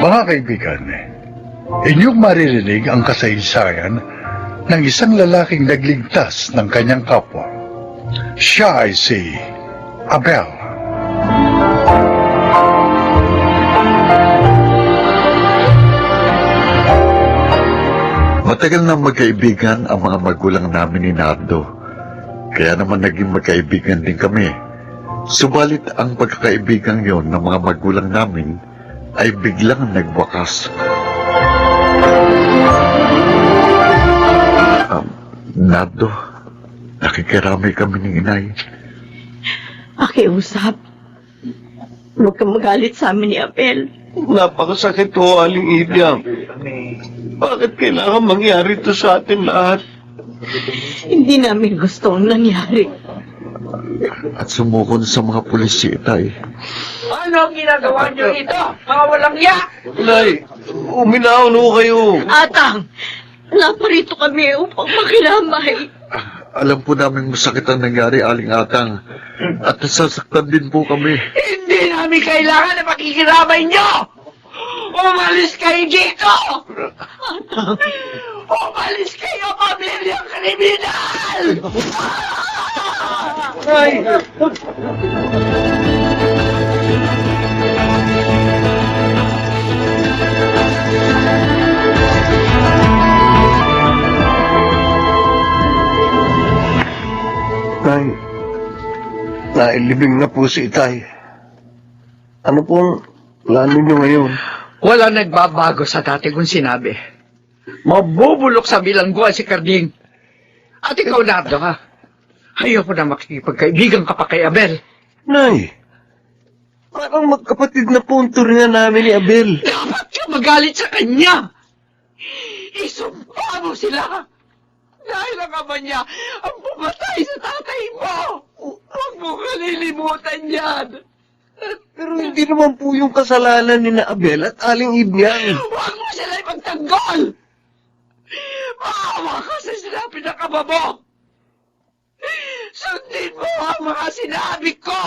Mga kaibigan, inyong maririnig ang kasaysayan ng isang lalaking nagligtas ng kanyang kapwa. Siya ay si Abel. Matagal na magkaibigan ang mga magulang namin ni Nardo. Kaya naman naging magkaibigan din kami. Subalit ang pagkakaibigan yon ng mga magulang namin ay biglang nagwakas. Nardo, nakikiramay kami ng inay. Pakiusap. Huwag kang magalit sa amin ni Abel. Napakasakit ho, Aling Idyam. Bakit kailangan mangyari ito sa atin lahat? Hindi namin gustong nangyari. At sumukon sa mga pulis si Itay. Ano ang ginagawa niyo ito? Mga walang ya! Nay, uminahon ho kayo. Atang, naparito kami upang makilamay. Alam po namin masakit ang nangyari, Aling Atang. At nasasaktan din po kami. Hindi namin kailangan na pakikiramay niyo! Umalis kayo dito! Atang, Umalis kayo, pamilyang kriminal! Nay! Nay, nailibing na po si Itay. Ano pong plano niyo ngayon? Wala nagbabago sa dati kong sinabi. Mabubulok sa bilangguan si Carding. At ikaw, Nardo, ha? Ayoko na makikipagkaibigan ka pa kay Abel. Nay, parang magkapatid na po ang turingan namin ni Abel. Dapat ka magalit sa kanya! Isumpa mo sila! Dahil ang ama niya ang pumatay sa tatay mo! Huwag mo kalilimutan yan! Pero hindi naman po yung kasalanan ni na Abel at Aling Ibyang. Huwag mo sila ipagtanggol! Maawa ka sa sinabi ng ama mo! Sundin mo ang mga sinabi ko!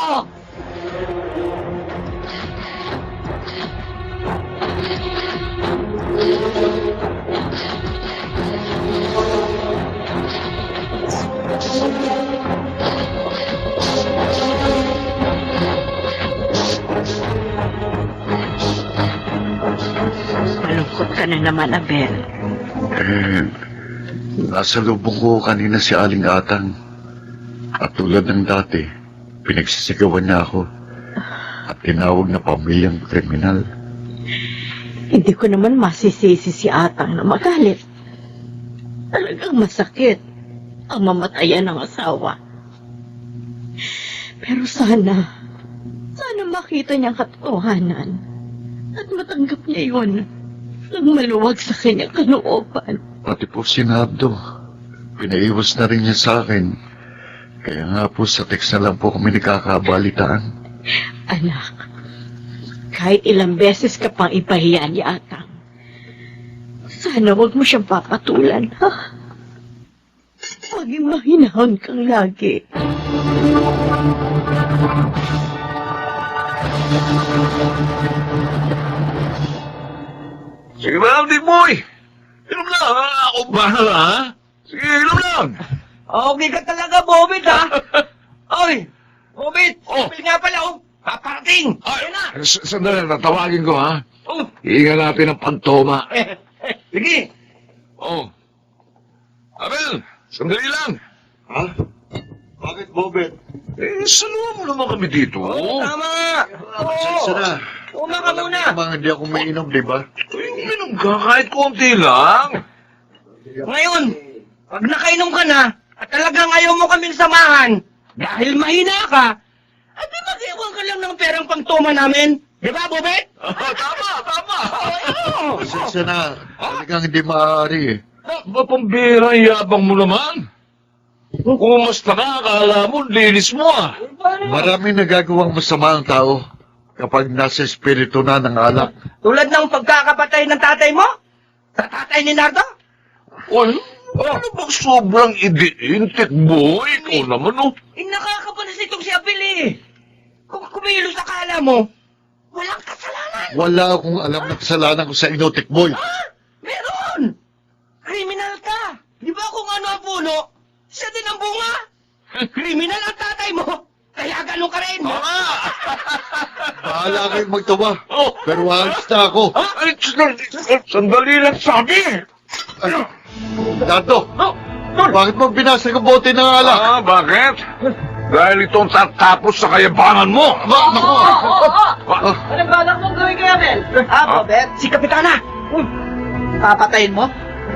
malungkot ka na naman, Abel. Nasa lubong ko kanina si Aling Atang. At tulad ng dati, pinagsisigawan niya ako. At tinawag na pamilyang kriminal. Hindi ko naman masisisi si Atang na magalit. Talagang masakit ang mamatayan ng asawa. Pero sana makita niyang katotohanan at matanggap niya yun nang maluwag sa kanyang kalooban. Pati po si Nardo, pinaiwas na rin niya sa akin. Kaya nga po sa text na lang po kami nakakabalitaan. Anak, kahit ilang beses ka pang ipahiya ni Atang, sana wag mo siyang papatulan, ha? Maging mahinahon kang lagi. Sige ba, Aldi Boy? Inom na, ako bahala, ha? Sige, inom lang. Okay ka talaga, Bobit, ha? Oy, Bobit, Abel nga pala, paparating! Ayun na! Sandali, natawagin ko, ha? Oh, Iingan natin ang pantoma. sige! Oh. Abel, sandali lang. Ha? Bakit, Bobet? Saluhan mo naman kami dito. Tama nga! Pasensya na. Uma ka muna! Mga hindi ako mainom, di ba? Minom ka kahit konti lang. Ngayon, pag nakainom ka na, at talagang ayaw mo kaming samahan, dahil mahina ka, at di mag-iwan ka lang ng perang pangtoma namin. Di ba, Bobet? Tama. Pasensya na. Talagang hindi maaari eh. Pambira ang yabang mo naman. Kung mas nakakala mo, linis mo ah. Maraming nagagawang masama ang tao kapag nasa espiritu na ng alak. Tulad ng pagkakapatay ng tatay mo? Sa tatay ni Nardo? Ano bang sobrang idiintik mo? Ikaw naman, oh. Nakakapala sa nitong si Abel eh. Kung kumilos akala mo, walang kasalanan. Wala akong alam na kasalanan ko sa Inotic Boy. Meron! Kriminal ka! Di ba kung ano ang puno, siya din ang bunga? Kriminal ang tatay mo, kaya ganun ka rin. Bahala kayong magtawa. Pero alis na ako. Ay, sandali lang sabi. Dato, bakit mo binasag ang bote ng alak? Bakit? Dahil itong tatapos sa kayabangan mo. Naku! Anong balak mong gawin kay Abel? Bobet? Si Kapitana! Papatayin mo?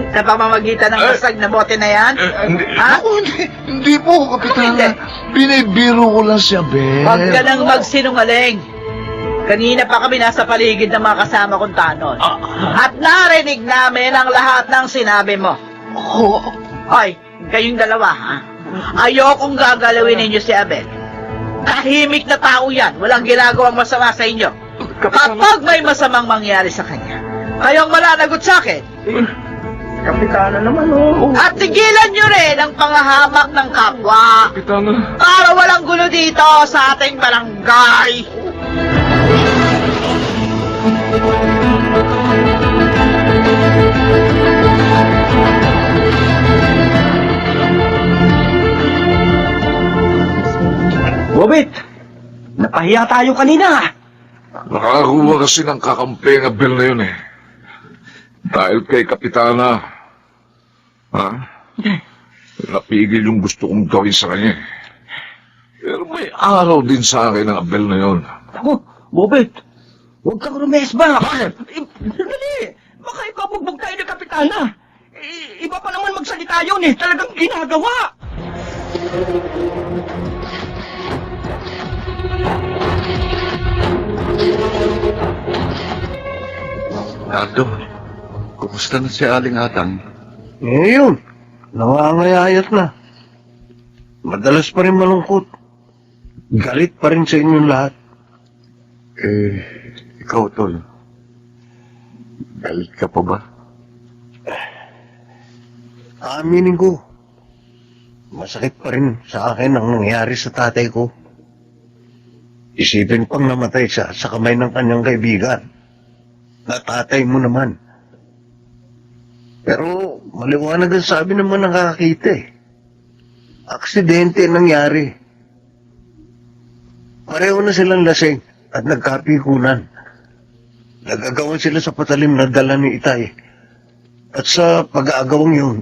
Sa pamamagitan ng basag na bote na yan? Ha? Hindi po, Kapitana. Binibiro ko lang si Abel. Huwag ka nang magsinungaling. Kanina pa kami nasa paligid ng mga kasama kong tanod. At narinig namin ang lahat ng sinabi mo. Hoy, kayong dalawa, ha? Ayokong gagalawin ninyo si Abel. Tahimik na tao yan. Walang ginagawang masama sa inyo. Kapag may masamang mangyari sa kanya, kayong malalagot sa akin. Kapitana naman, oh. At tigilan nyo rin ang pangahamak ng kapwa. Kapitana. Para walang gulo dito sa ating barangay. Bobet, napahiya tayo kanina. Nakakuha kasi ng kakampi ang Abel na yun eh. Dahil kay Kapitana. Ha? Napigil yung gusto kong gawin sa kanya eh. Pero may araw din sa akin ang Abel na yun. Ako, Bobet, huwag kang rumesba. Bakit? Dali, baka ipabugbog tayo ng Kapitana. Iba pa naman magsalita yun eh. Talagang ginagawa. Nardo, kumusta na si Aling Atang? Ngayon, nangangayayat na. Madalas pa rin malungkot. Galit pa rin sa inyong lahat. Ikaw, Tol. Galit ka pa ba? Aminin ko, masakit pa rin sa akin ang nangyari sa tatay ko. Isipin pang namatay siya sa kamay ng kanyang kaibigan. Na tatay mo naman. Pero maliwanag ang sabi naman ng nakakita eh. Aksidente nangyari. Pareho na silang lasing at nagkapikunan. Nagagawan sila sa patalim na dala ni Itay. At sa pag-aagawang yun,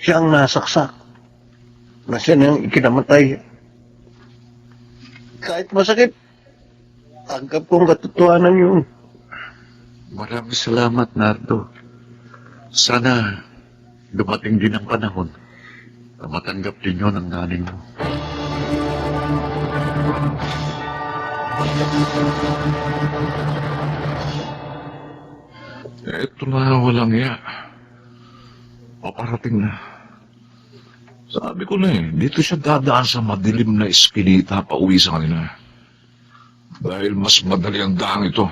siya ang nasaksak. Na siya nang ikinamatay. Kahit masakit, tanggap kong katotohanan yun. Maraming salamat, Nardo. Sana dumating din ang panahon na matanggap din yun ang nanay mo. Eto na walang iya. Paparating na. Sabi ko na eh, dito siya dadaan sa madilim na eskinita pa uwi sa kanila. Dahil mas madali ang daan ito.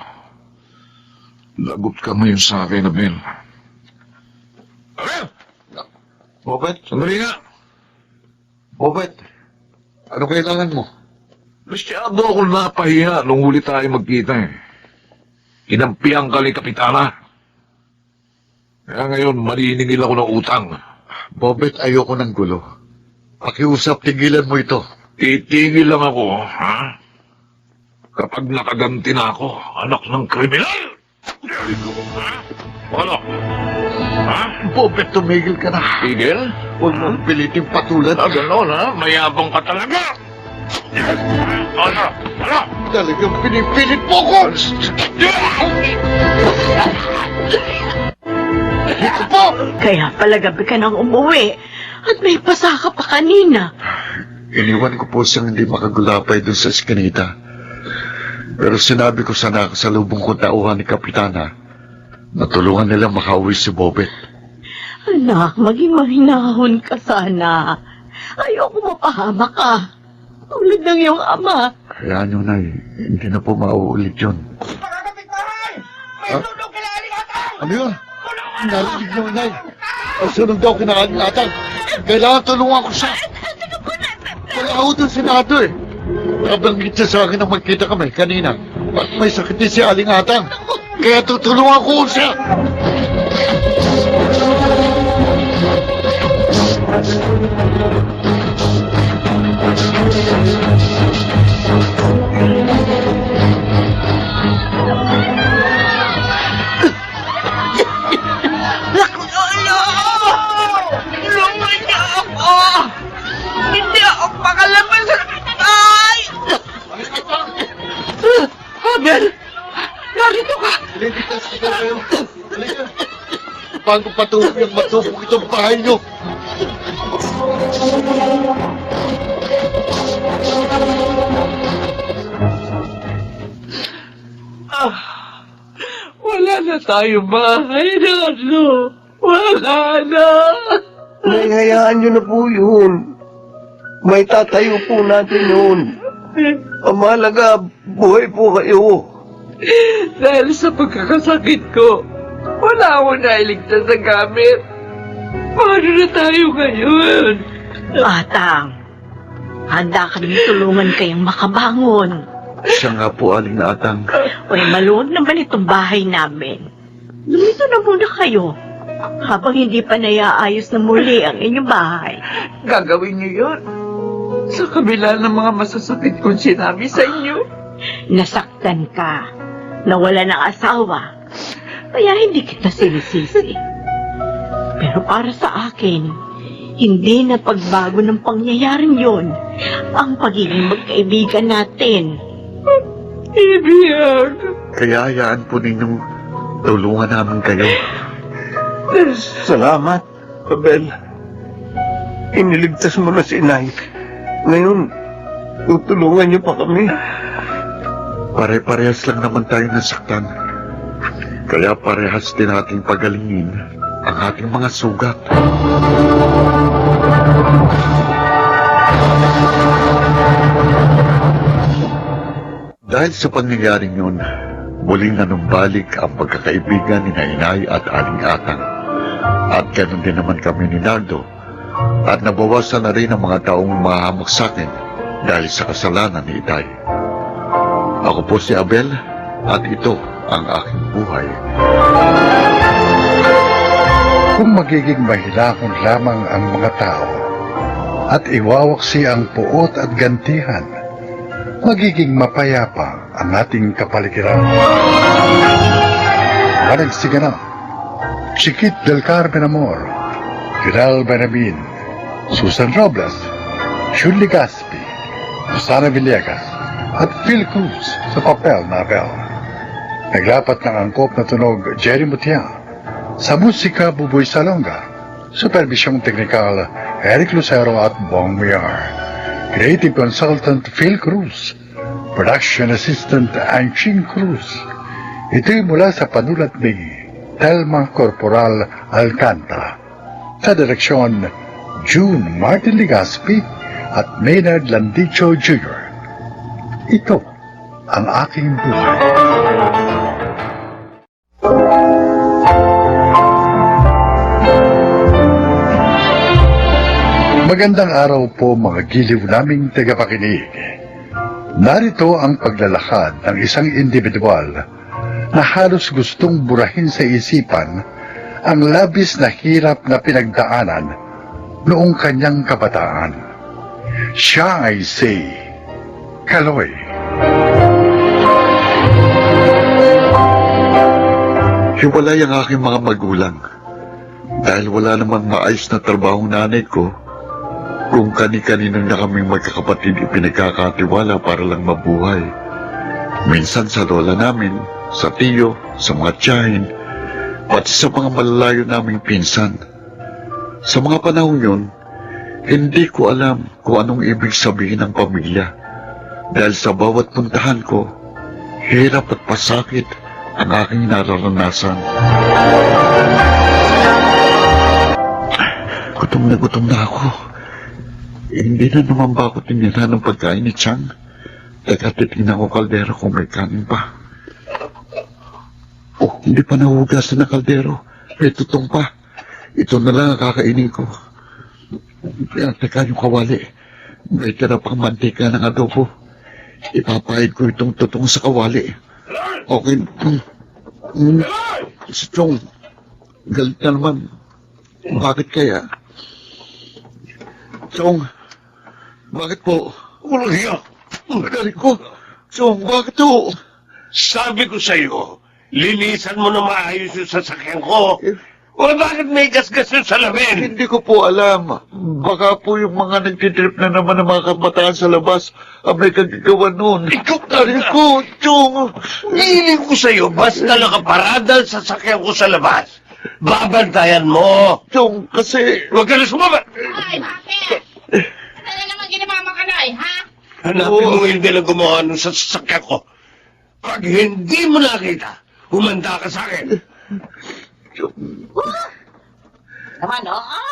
Lagot ka ngayon sa akin, Abel. Abel! Bobet, Sandali nga. Bobet, ano kailangan mo? Masyado ako napahiya nung huli tayo magkita eh. Kinampihan ka ni Kapitana. Kaya ngayon, maniningil ako ng utang. Bobet, ayoko ng gulo. Pakiusap, tigilan mo ito. Titigil lang ako, ha? Kapag nakaganti na ako, anak ng kriminal! Ha? Ano? Ha? Bobet, tumigil ka na. Tigil? Huwag mong piliting patulan. Gano'n, ha? Mayabang ka talaga! Ano? Ano? Talagang pinipilit mo ko! Ito po! Kaya pala gabi ka nang umuwi at may pasa ka pa kanina. Iniwan ko po siyang hindi makagulapay doon sa eskinita. Pero sinabi ko sana sa lubong kong tauhan ni Kapitana na tulungan nilang makauwi si Bobet. Anak, maging mahinahon ka sana. Ayoko mapahama ka. Tulad ng iyong ama. Kaya nyo, Nay, hindi na po mauulit yun. Pakakapit bahay! May Ha? sunog kila Aling Atang! Ano yun? Narinig nyo, Nay. Ang sunog daw kinakain natin. Kailangan tulungan ko siya. Wala ako doon sinado eh. Nabanggit niya sa akin na magkita kami kanina. At may sakit din si Aling Atang. Kaya tutulungan ko siya. Lolo! Tulungan niyo ako! Hindi ako pakalaban sa ay! Abel! Narito ka! Ligtas ka kayo. Halika. Bago patuloy ang matupok itong bahay niyo. Wala na tayo bahay na ano. Wala na. Nahihayaan nyo na po yun. May tatayo po natin yun. Ang mahalaga, buhay po kayo. Dahil sa pagkakasakit ko, wala akong nailigtas sa gamit. Paano na tayo ngayon? Atang, handa kami tulungan kayong makabangon. Siya nga po, Aling Atang. Uy, maluwag naman itong bahay namin. Lumito na muna kayo habang hindi pa naiaayos na muli ang inyong bahay. Gagawin niyo yun. Sa kabila ng mga masasakit kong sinabi sa inyo. Nasaktan ka, nawala ng asawa, kaya hindi kita sinisisi. Pero para sa akin, hindi na pagbago ng pangyayaring yon ang pagiging magkaibigan natin. Ibig. Kaya hayaan po ninyong tulungan namin kayo. Salamat, Abel. Iniligtas mo na si Inay. Ngayon, tutulungan niyo pa kami. Pare-parehas lang naman tayo nasaktan. Kaya parehas din nating pagalingin ang ating mga sugat. Dahil sa pangyayaring yun, muling nanumbalik ang pagkakaibigan ni Inay at Aling Atang. At ganoon din naman kami ni Nardo. At nabawasan na rin ang mga taong mahamak sa akin dahil sa kasalanan ni Itay. Ako po si Abel at ito ang aking buhay. Kung magiging mahilakon lamang ang mga tao at iwawaksi ang puot at gantihan, magiging mapayapa ang ating kapaligiran. Managsiganap, Chiquit del Carmen Amor, Fidel Benabin, Susan Robles, Shirley Gaspi, Susana Villegas, at Phil Cruz sa papel na Abel. Naglapat ng angkop na tunog Jerry Mutia, sa musika Buboy Salonga, supervisyong teknikal Eric Lucero at Bong Miar. Creative Consultant Phil Cruz. Production Assistant Anching Cruz. Ito'y mula sa panulat ni Telma Corporal Alcantara. Sa direksyon, June Martin Ligaspi at Maynard Landicho Jr. Ito ang aking buhay. Magandang araw po mga giliw naming tagapakinig. Narito ang paglalakad ng isang individual na halos gustong burahin sa isipan ang labis na hirap na pinagdaanan noong kanyang kabataan. Siya ay si Kaloy. Hiwalay ang aking mga magulang. Dahil wala namang maayos na trabaho nanay ko, kung kani-kaninang na kaming magkakapatid ipinagkakatiwala para lang mabuhay. Minsan sa lola namin, sa tiyo, sa mga tiyahin, pati sa mga malalayo naming pinsan. Sa mga panahon yun, hindi ko alam kung anong ibig sabihin ng pamilya. Dahil sa bawat puntahan ko, hirap at pasakit ang aking nararanasan. Gutom na ako. Hindi na naman ba ako tinira ng pagkain ni Chang? Teka, titignan ko kaldero kung may kanin pa. Oh, hindi pa nahugasan na kaldero. May tutong pa. Ito na lang ang kakainin ko. Teka, yung kawali. May tira pang mantika ng adobo. ipapahid ko itong tutong sa kawali. Okay. Si Chong, galit na naman. Bakit kaya? Chong, bakit po? Walang hiya. Galit ko. Chong, bakit po? Sabi ko sa'yo, linisan mo na maayos yung sasakyan ko. O bakit may gasgas yung salamin? Hindi ko po alam. Baka po yung mga nagtitrip na naman ng mga kabataan sa labas ang may kagagawa noon. Ikaw Galit ko, Chong. Nihiling ko sa'yo, basta nakaparada sa sasakyan ko sa labas. Babantayan mo. Chong, kasi... Huwag ka na sumama. Ay, bakit? Ano na naman ginawa mo kaloy, ha? Hanapin mo yung nilang gumawa nun sa sasakyan ko. Pag hindi mo nakita, humanda ka sa akin. Naman, oo.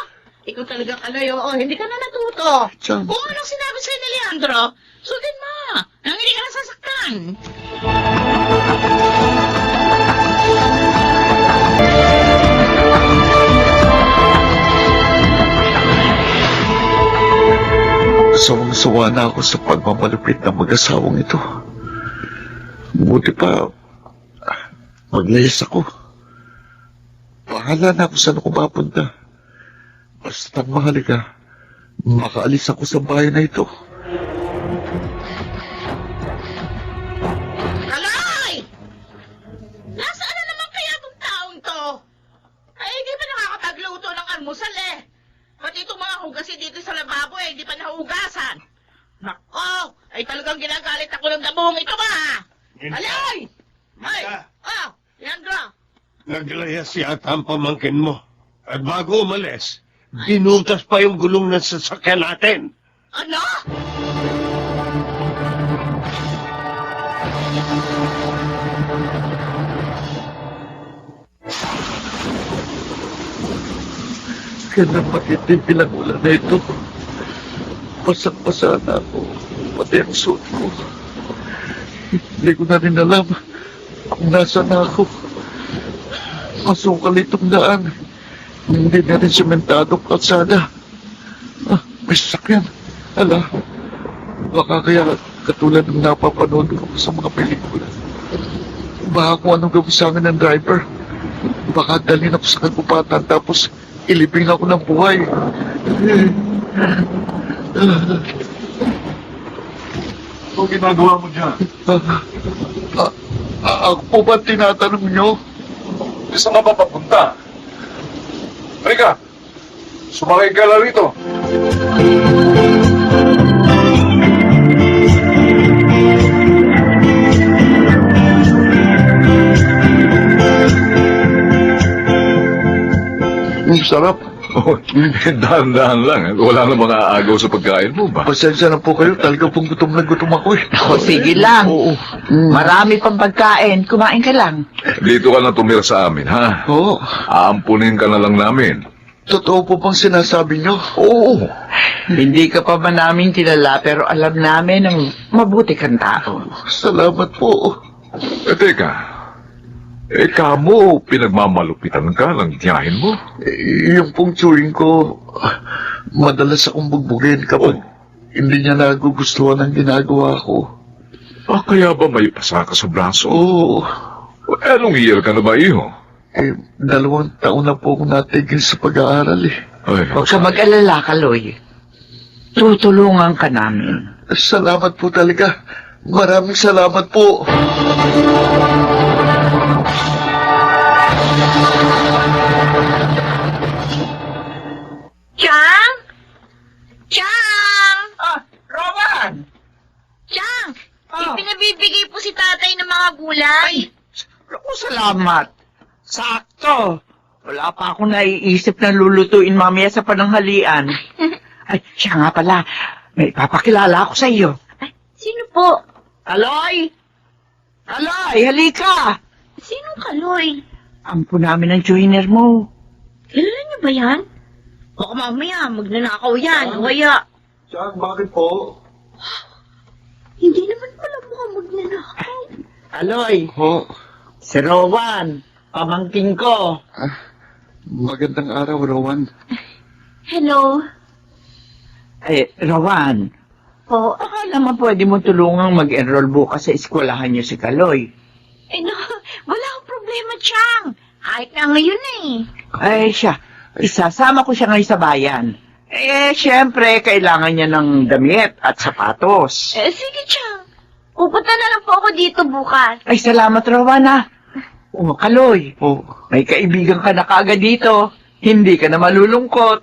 Ikaw talaga kaloy, oo. Hindi ka na natuto. Chong. Kung anong sinabi sa'yo ni Leandro, sundin mo. Nang hindi ka nasasaktan. Sawang-sawa na ako sa pagmamalupit ng mag-asawang ito. Buti pa, maglayas ako. Bahala na ako saan ako mapunta. Basta't mahalaga, makaalis ako sa bahay na ito. Kaloy! Nasaan na naman kaya itong taong to? Ay, hindi pa nakakapagluto ng almusal eh. Pati itong mga hugasin dito sa lababo eh, hindi pa nahugasan. Nako, ay talagang ginagalit ako ng damong ito ba? Kaloy! Ay! Ah! Leandro! Naglayas yata ang pamangkin mo. At bago umalis, binutas pa yung gulong ng sasakyan natin. Ano? Kaya makitim pinag-ulan na ito. Pasang-pasa na ako, pati ang suot ko. Hindi ko na rin alam kung nasaan na ako. Masukal itong daan. Hindi na rin sementadong kalsada. Ah, may sasakyan. Ala, baka kaya katulad ng napapanood ko sa mga pelikula. Baka kung anong gawin sa akin ng driver. Baka dalhin ako sa kagubatan tapos ilibing ako ng buhay. Ano ginagawa mo dyan? Ako po ba tinatanong nyo? Saan ka ba papunta? Halika! Sumakay ka lang rito. Ang sarap. Oh, dahan-dahan lang. Wala namang aagaw sa pagkain mo ba? Pasensya na po kayo. Talaga pong gutom na gutom ako eh. O, sige lang. Oo. Marami pang pagkain. Kumain ka lang. Dito ka na tumira sa amin, ha? Oo. Aampunin ka na lang namin. Totoo po bang sinasabi nyo? Oo. Hindi ka pa ba namin kilala pero alam namin ang mabuti kang tao. Salamat po. Teka. Kamo, pinagmamalupitan ka ng tiyahin mo? Yung pong chewing ko, madalas akong bugbugin kapag hindi niya nagugustuhan ang ginagawa ko. Kaya ba may pasa ka sa braso? Oo. Anong year ka na ba, iho? 2 taon na po akong natigil sa pag-aaral eh. Ay, Huwag ka mag-alala, Kaloy. Tutulungan ka namin. Salamat po talaga. Maraming salamat po. Chang? Chang! Roman! Chang! Ah. Pinabibigay po si tatay ng mga gulay. Naku, salamat. Sakto. Wala pa akong naiisip na lulutuin mamaya sa pananghalian. Ay, siya nga pala. May papakilala ako sa iyo. Sino po? Kaloy! Kaloy, halika! Sino Kaloy? Ampo namin ang joiner mo. Kilala niyo ba yan? Baka mamaya magnanakaw yan. O kaya, Chang, bakit po? hindi naman pala mukhang magnanakaw. Kaloy, Ho, si Rowan, pamangking ko. magandang araw, Rowan. Hello? Eh, Rowan, po. Baka naman pwede mo tulungang mag-enroll bukas sa eskwelahan niyo si Kaloy. Eh, no, wala akong problema, Chang. Kahit na ngayon eh. Ay, siya. Isasama ko siya ngayon sa bayan. Eh, syempre, kailangan niya ng damit at sapatos. Eh, sige, Chang. Pupunta na lang po ako dito bukas. Ay, salamat, Rowana. Oh, Kaloy. Oh, may kaibigan ka na kaagad dito. Hindi ka na malulungkot.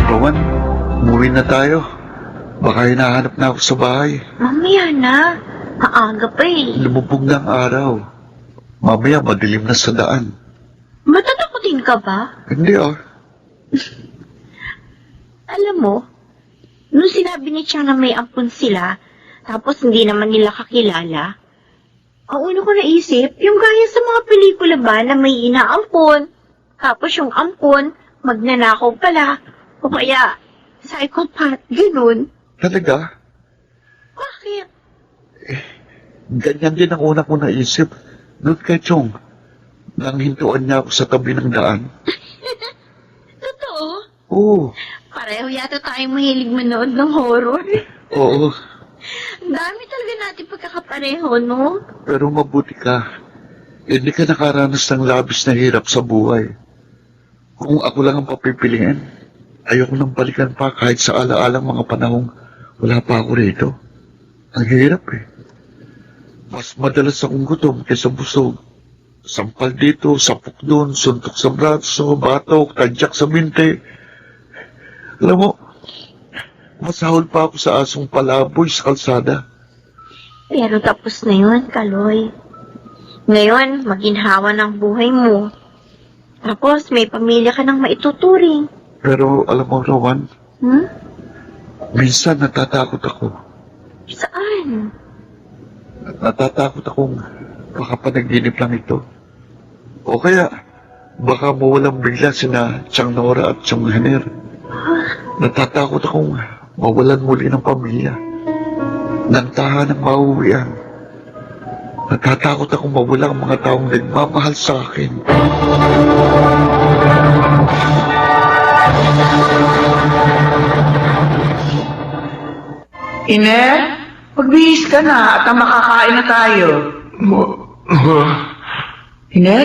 Rowan, umuwi na tayo. Baka hinahanap na ako sa bahay. Mamaya na. Maaga pa eh. Lumubog na ang araw. Mamaya madilim na sa daan. Matatakotin ka ba? Hindi ah. Alam mo, nung sinabi ni Chang na may ampun sila, tapos hindi naman nila kakilala, ang una ko naisip, yung gaya sa mga pelikula ba na may inaampon, tapos yung ampon, magnanakaw pala, o kaya, psychopath, ganun. Talaga? Bakit? Ganyan din ang una ko naisip. Noon kay Chong, nang hintuan niya ako sa tabi ng daan. Totoo? Oo, Pareho yata tayong mahilig manood ng horror. oo. Ang dami talaga natin pagkakapareho, no? Pero mabuti ka. Hindi ka nakaranas ng labis na hirap sa buhay. Kung ako lang ang papipiliin, ayoko nang balikan pa kahit sa alaalang mga panahong wala pa ako rito. Ang hirap eh. Mas madalas akong gutom kaysa busog. Sampal dito, sapok doon, suntok sa braso, batok, tadyak sa binte. Alam mo, masahol pa ako sa asong palaboy sa kalsada. Pero tapos na yun, Kaloy. Ngayon, maginhawa ng buhay mo. Tapos, may pamilya ka nang maituturing. Pero alam mo, Rowan, Hmm? minsan natatakot ako. Saan? Natatakot akong baka panaginip lang ito. O kaya, baka mawalang bigla sina Chang Nora at Chong Haner. Natatakot akong mawalan muli ng pamilya. Ng tahanang mauwian. Natatakot akong mawala ang mga taong nagmamahal sa akin. Ine, magbihis ka na at makakain na tayo. Ine?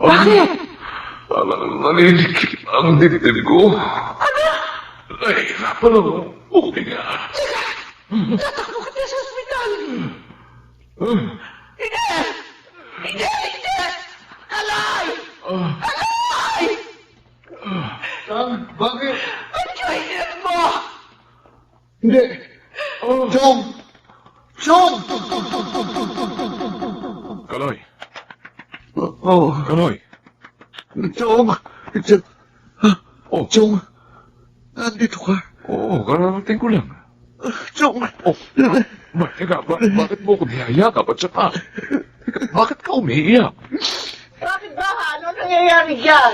Bakit? Naninikip ang dibdib ko. Nahihirapan ako. Huminga. Tatakbo ka tayo sa ospital. Ine! Ine! Ine! Alay! Alay! Bakit? Ano yung hinirap mo? Hindi! Chong! Chong! Kaloy. Oh, Kaloy. Chong! Oh, Chong! Nandito ka? Oo, kararating ko lang. Chong! Oh, teka, bakit mo ko niyayakap at saka? Bakit ka umiiyak? Bakit ba? Ano nangyayari dyan?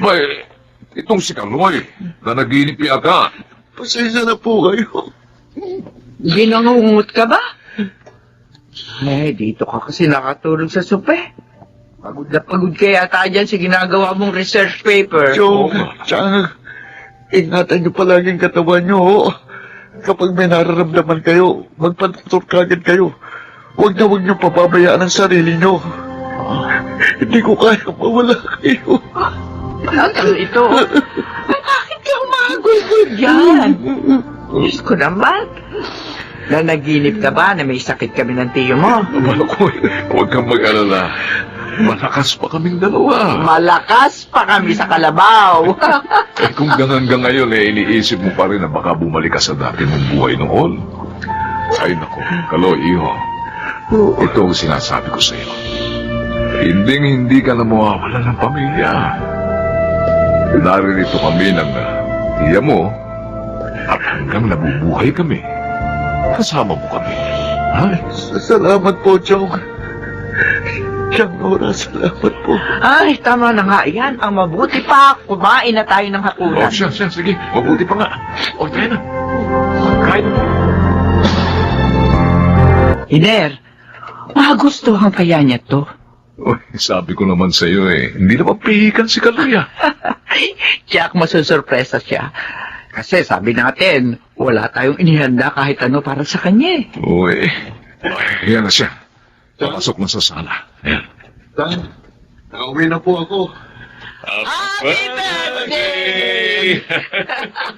May, itong si Kaloy, na naginip yata. Pasensya na po kayo. Ginangungut ka ba? Eh, dito ka kasi nakatulog sa supe. Pagod na pagod ka yata dyan sa ginagawa mong research paper. Chong! Chang! Ingatan niyo palagi ang katawan niyo, ho. Kapag may nararamdaman kayo, magpadoktor kagad kayo. Huwag niyo papabayaan ang sarili niyo. Hindi ko kaya mawala kayo. Ano ito? Ay, bakit ka umagulgul dyan? Diyos ko naman. Nanaginip ka ba na may sakit kami ng tiyo mo? Malakoy, huwag kang mag-alala. Malakas pa kaming dalawa. Malakas pa kami sa kalabaw. Eh kung hanggang ngayon iniisip mo pa rin na baka bumalik ka sa dati mong buhay noon. Ay nako, Kaloy, iho. Ito ang sinasabi ko sa iyo. Hindi ka na mawawala ng pamilya. Naririto kami ng tiya mo at hanggang nabubuhay kami. Kasama mo kami. Ha? Salamat po, Chong. Chang Nora, salamat po. Ay, tama na nga yan. Ang mabuti pa, kumain na tayo ng hapunan. Siya, sige. Mabuti pa nga. O, tayo na. Kain na. Hiner, Magustuhan kaya niya to. Uy, sabi ko naman sa'yo hindi naman pihikan si Kaloy Jack, masusurpresa siya. Kasi sabi natin, wala tayong inihanda kahit ano para sa kanya. Uy, yan na siya. Papasok na sa sala. Ayan. Tan, nauwi na po ako. Happy birthday!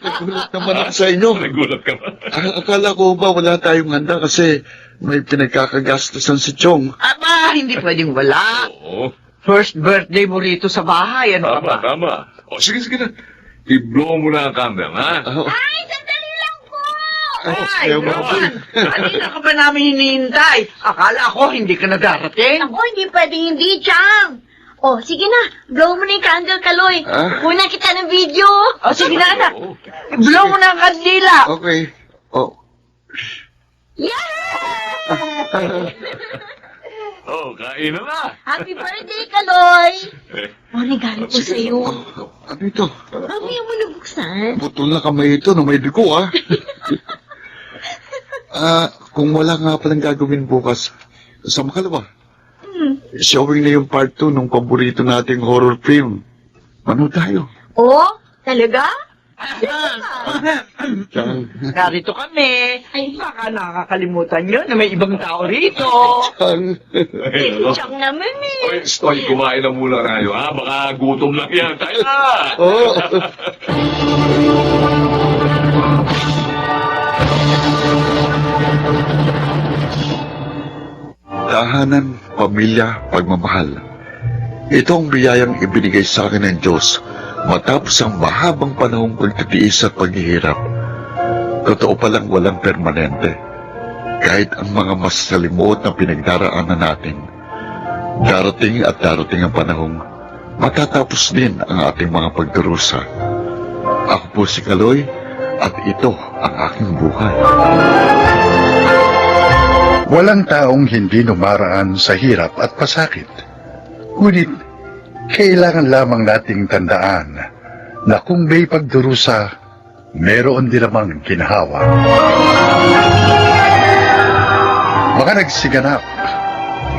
Nagulat naman ako sa inyo. Nagulat ka ba? Akala ko ba wala tayong handa kasi may pinagkakagastusan si Chong. Aba, hindi pwedeng wala. Oo. First birthday mo rito sa bahay, ano ka ba? Tama. O, sige na. I-blow mo na ang candle, ha? Ay, sandali lang po! Ay, ayaw mo ako. kanina ka ba namin hinihintay? Akala ko hindi ka na darating. Ako, hindi pwedeng hindi, Chang. Oh, sige na. Blow mo na yung candle, Kaloy. Ah? Kuna kita ng video. O, sige na, anak. Blow mo na ang kandila. Okay. Oh, Oh, kain na na. Happy birthday, Kaloy. Oh, regalo ko sa'yo. ano ito? Mamaya mo nabuksan. Putol na kamay ito na may dugo, ah. Kung wala nga palang gagawin bukas, sama ka na ba? Showing na yung part 2 ng paborito nating horror film. Ano tayo? Oh, talaga? Chang. Narito kami. Ay, baka nakakalimutan nyo na may ibang tao rito. Chang. Chang naman eh. Oy, Stoy, kumain na muna tayo, ha? Baka gutom lang yan. Tayo na! Oh. Tahanan, pamilya, pagmamahal. Ito ang biyayang ibinigay sa akin ng Diyos matapos ang mahabang panahong pagtitiis at paghihirap. Totoo palang walang permanente. Kahit ang mga mas salimuot na pinagdaraanan natin, darating at darating ang panahong matatapos din ang ating mga pagdurusa. Ako po si Kaloy at ito ang aking buhay. Walang taong hindi numaraan sa hirap at pasakit. Ngunit, kailangan lamang nating tandaan na kung may pagdurusa, meron din namang ginhawa. Mga nagsiganap: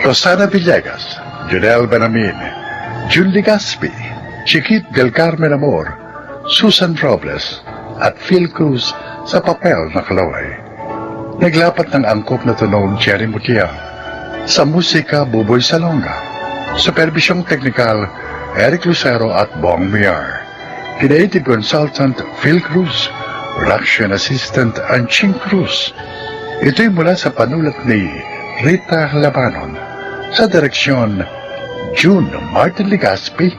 Rosana Villegas, Junel Benamin, Jun Ligaspi, Chiquit del Carmen Amor, Susan Robles, at Phil Cruz sa papel na Kaloy. Naglapat ng angkop na tunog Jerry Mutia. Sa musika, Buboy Salonga. Supervisyong teknikal, Eric Lucero at Bong Miar. Creative Consultant, Phil Cruz. Production Assistant, Anching Cruz. Ito'y mula sa panulat ni Rita Labanon. Sa direksyon, June Martin Ligaspi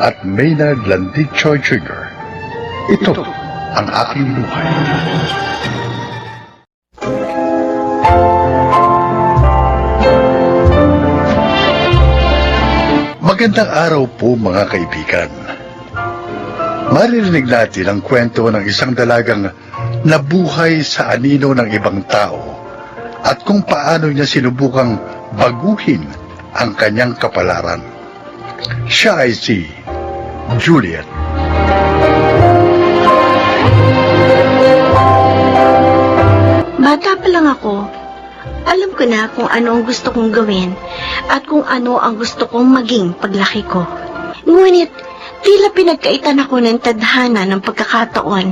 at Maynard Landicho Jr. Ito ang aking buhay. Magandang araw po mga kaibigan. Maririnig natin ang kwento ng isang dalagang nabuhay sa anino ng ibang tao at kung paano niya sinubukang baguhin ang kanyang kapalaran. Siya ay si Juliet. Bata pa lang ako. Alam ko na kung ano ang gusto kong gawin at kung ano ang gusto kong maging paglaki ko. Ngunit, tila pinagkaitan ako ng tadhana ng pagkakataon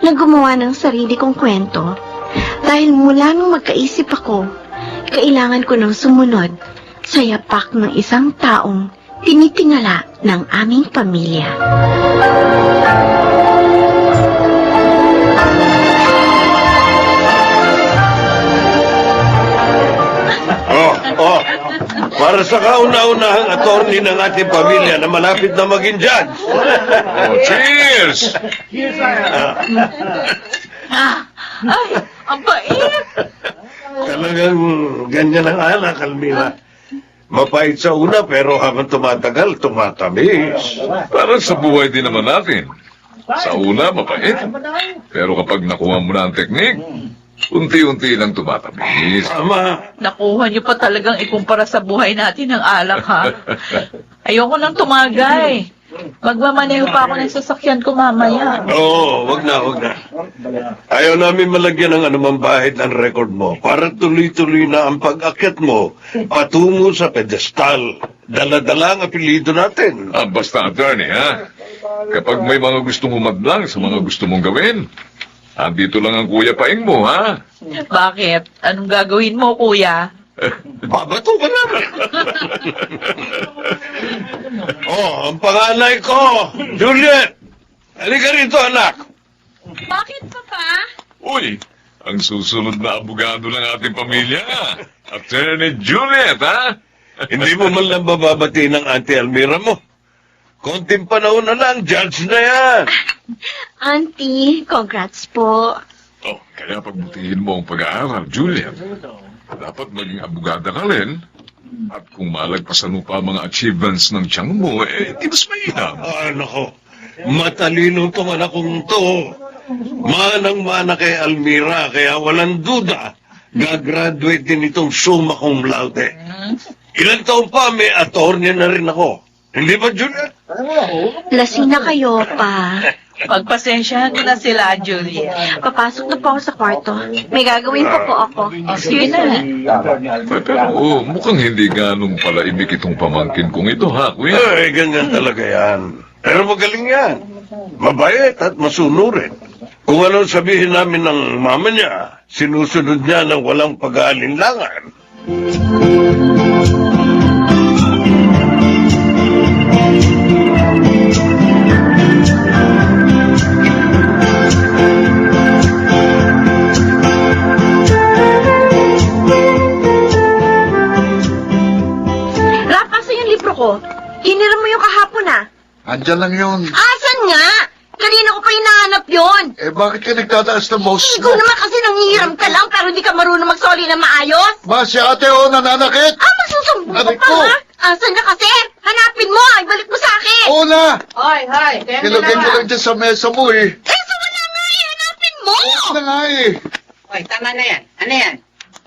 na gumawa ng sarili kong kwento. Dahil mula nung magkaisip ako, kailangan ko nang sumunod sa yapak ng isang taong tinitingala ng aming pamilya. Para sa kauna-unahang attorney ng ating pamilya na malapit na maging judge. Oh, cheers! Ay, ang bait. Talagang ganyan ang anak, Almira. Mapait sa una pero habang tumatagal, tumatamis. Parang sa buhay din naman natin. Sa una, mapait. Pero kapag nakuha mo na ang teknik, unti-unti lang tumatamis. Tama. Nakuha niyo pa talagang ikumpara sa buhay natin ng alak, ha? Ayoko nang tumagay. Magmamaneho pa ako ng sasakyan ko mamaya. Oo, wag na. Ayaw namin malagyan ng anumang bahid ng record mo para tuloy-tuloy na ang pag-akyat mo patungo sa pedestal. Dala-dala ang apelido natin. Basta, attorney, ha? Kapag may mga gustong humadlang sa mga gusto mong gawin, andito lang ang Kuya Paing mo, ha? Bakit? Anong gagawin mo, kuya? Babato ka namin. Ang panganay ko, Juliet. Halika rito, anak. Bakit, Papa? Uy, ang susunod na abogado ng ating pamilya, Attorney Juliet, ha? Hindi mo man lang bababati ng Auntie Almira mo. Konting panahon na lang, judge na yan. Auntie, congrats po. Oh, kaya pagbutihin mo ang pag-aaral, Juliet. Dapat maging abogada ka rin. At kung malagpasan mo pa ang mga achievements ng tiyang mo, di mas mainam. Nako, matalino tong anak kong to. Manang-mana kay Almira, kaya walang duda, gagraduate din itong summa cum laude. Ilang taon pa, may attorney na rin ako. Hindi ba, Juliet? Lasing na kayo pa. Pagpasensyahan mo na sila, Juliet. Papasok na po ako sa kwarto. May gagawin pa po ako. Sige na. Pero mukhang hindi ganong pala imik itong pamangkin kong ito, ha, kuya? Ay, ganyan talaga yan. Pero magaling yan. Mabait at masunurin. Kung anong sabihin namin ng mama niya, sinusunod niya ng walang pag-aalinlangan. Ko. Hiniram mo yung kahapon Andyan lang yun. Asan nga? Kanina ko pa hinahanap yun. Bakit ka nagtataas ng mouse Ikaw naman kasi nanghihiram ka lang pero di ka marunong magsoli na maayos. Si ate nananakit. Magsusumbong ka Aray pa ko. ha? Asan na kasi? Hanapin mo, ibalik mo sa akin. Na! Hoy, Nilagay ko lang dyan sa mesa mo eh. So wala nga hanapin mo. Na nga eh. Hoy, tama na yan. Ano yan?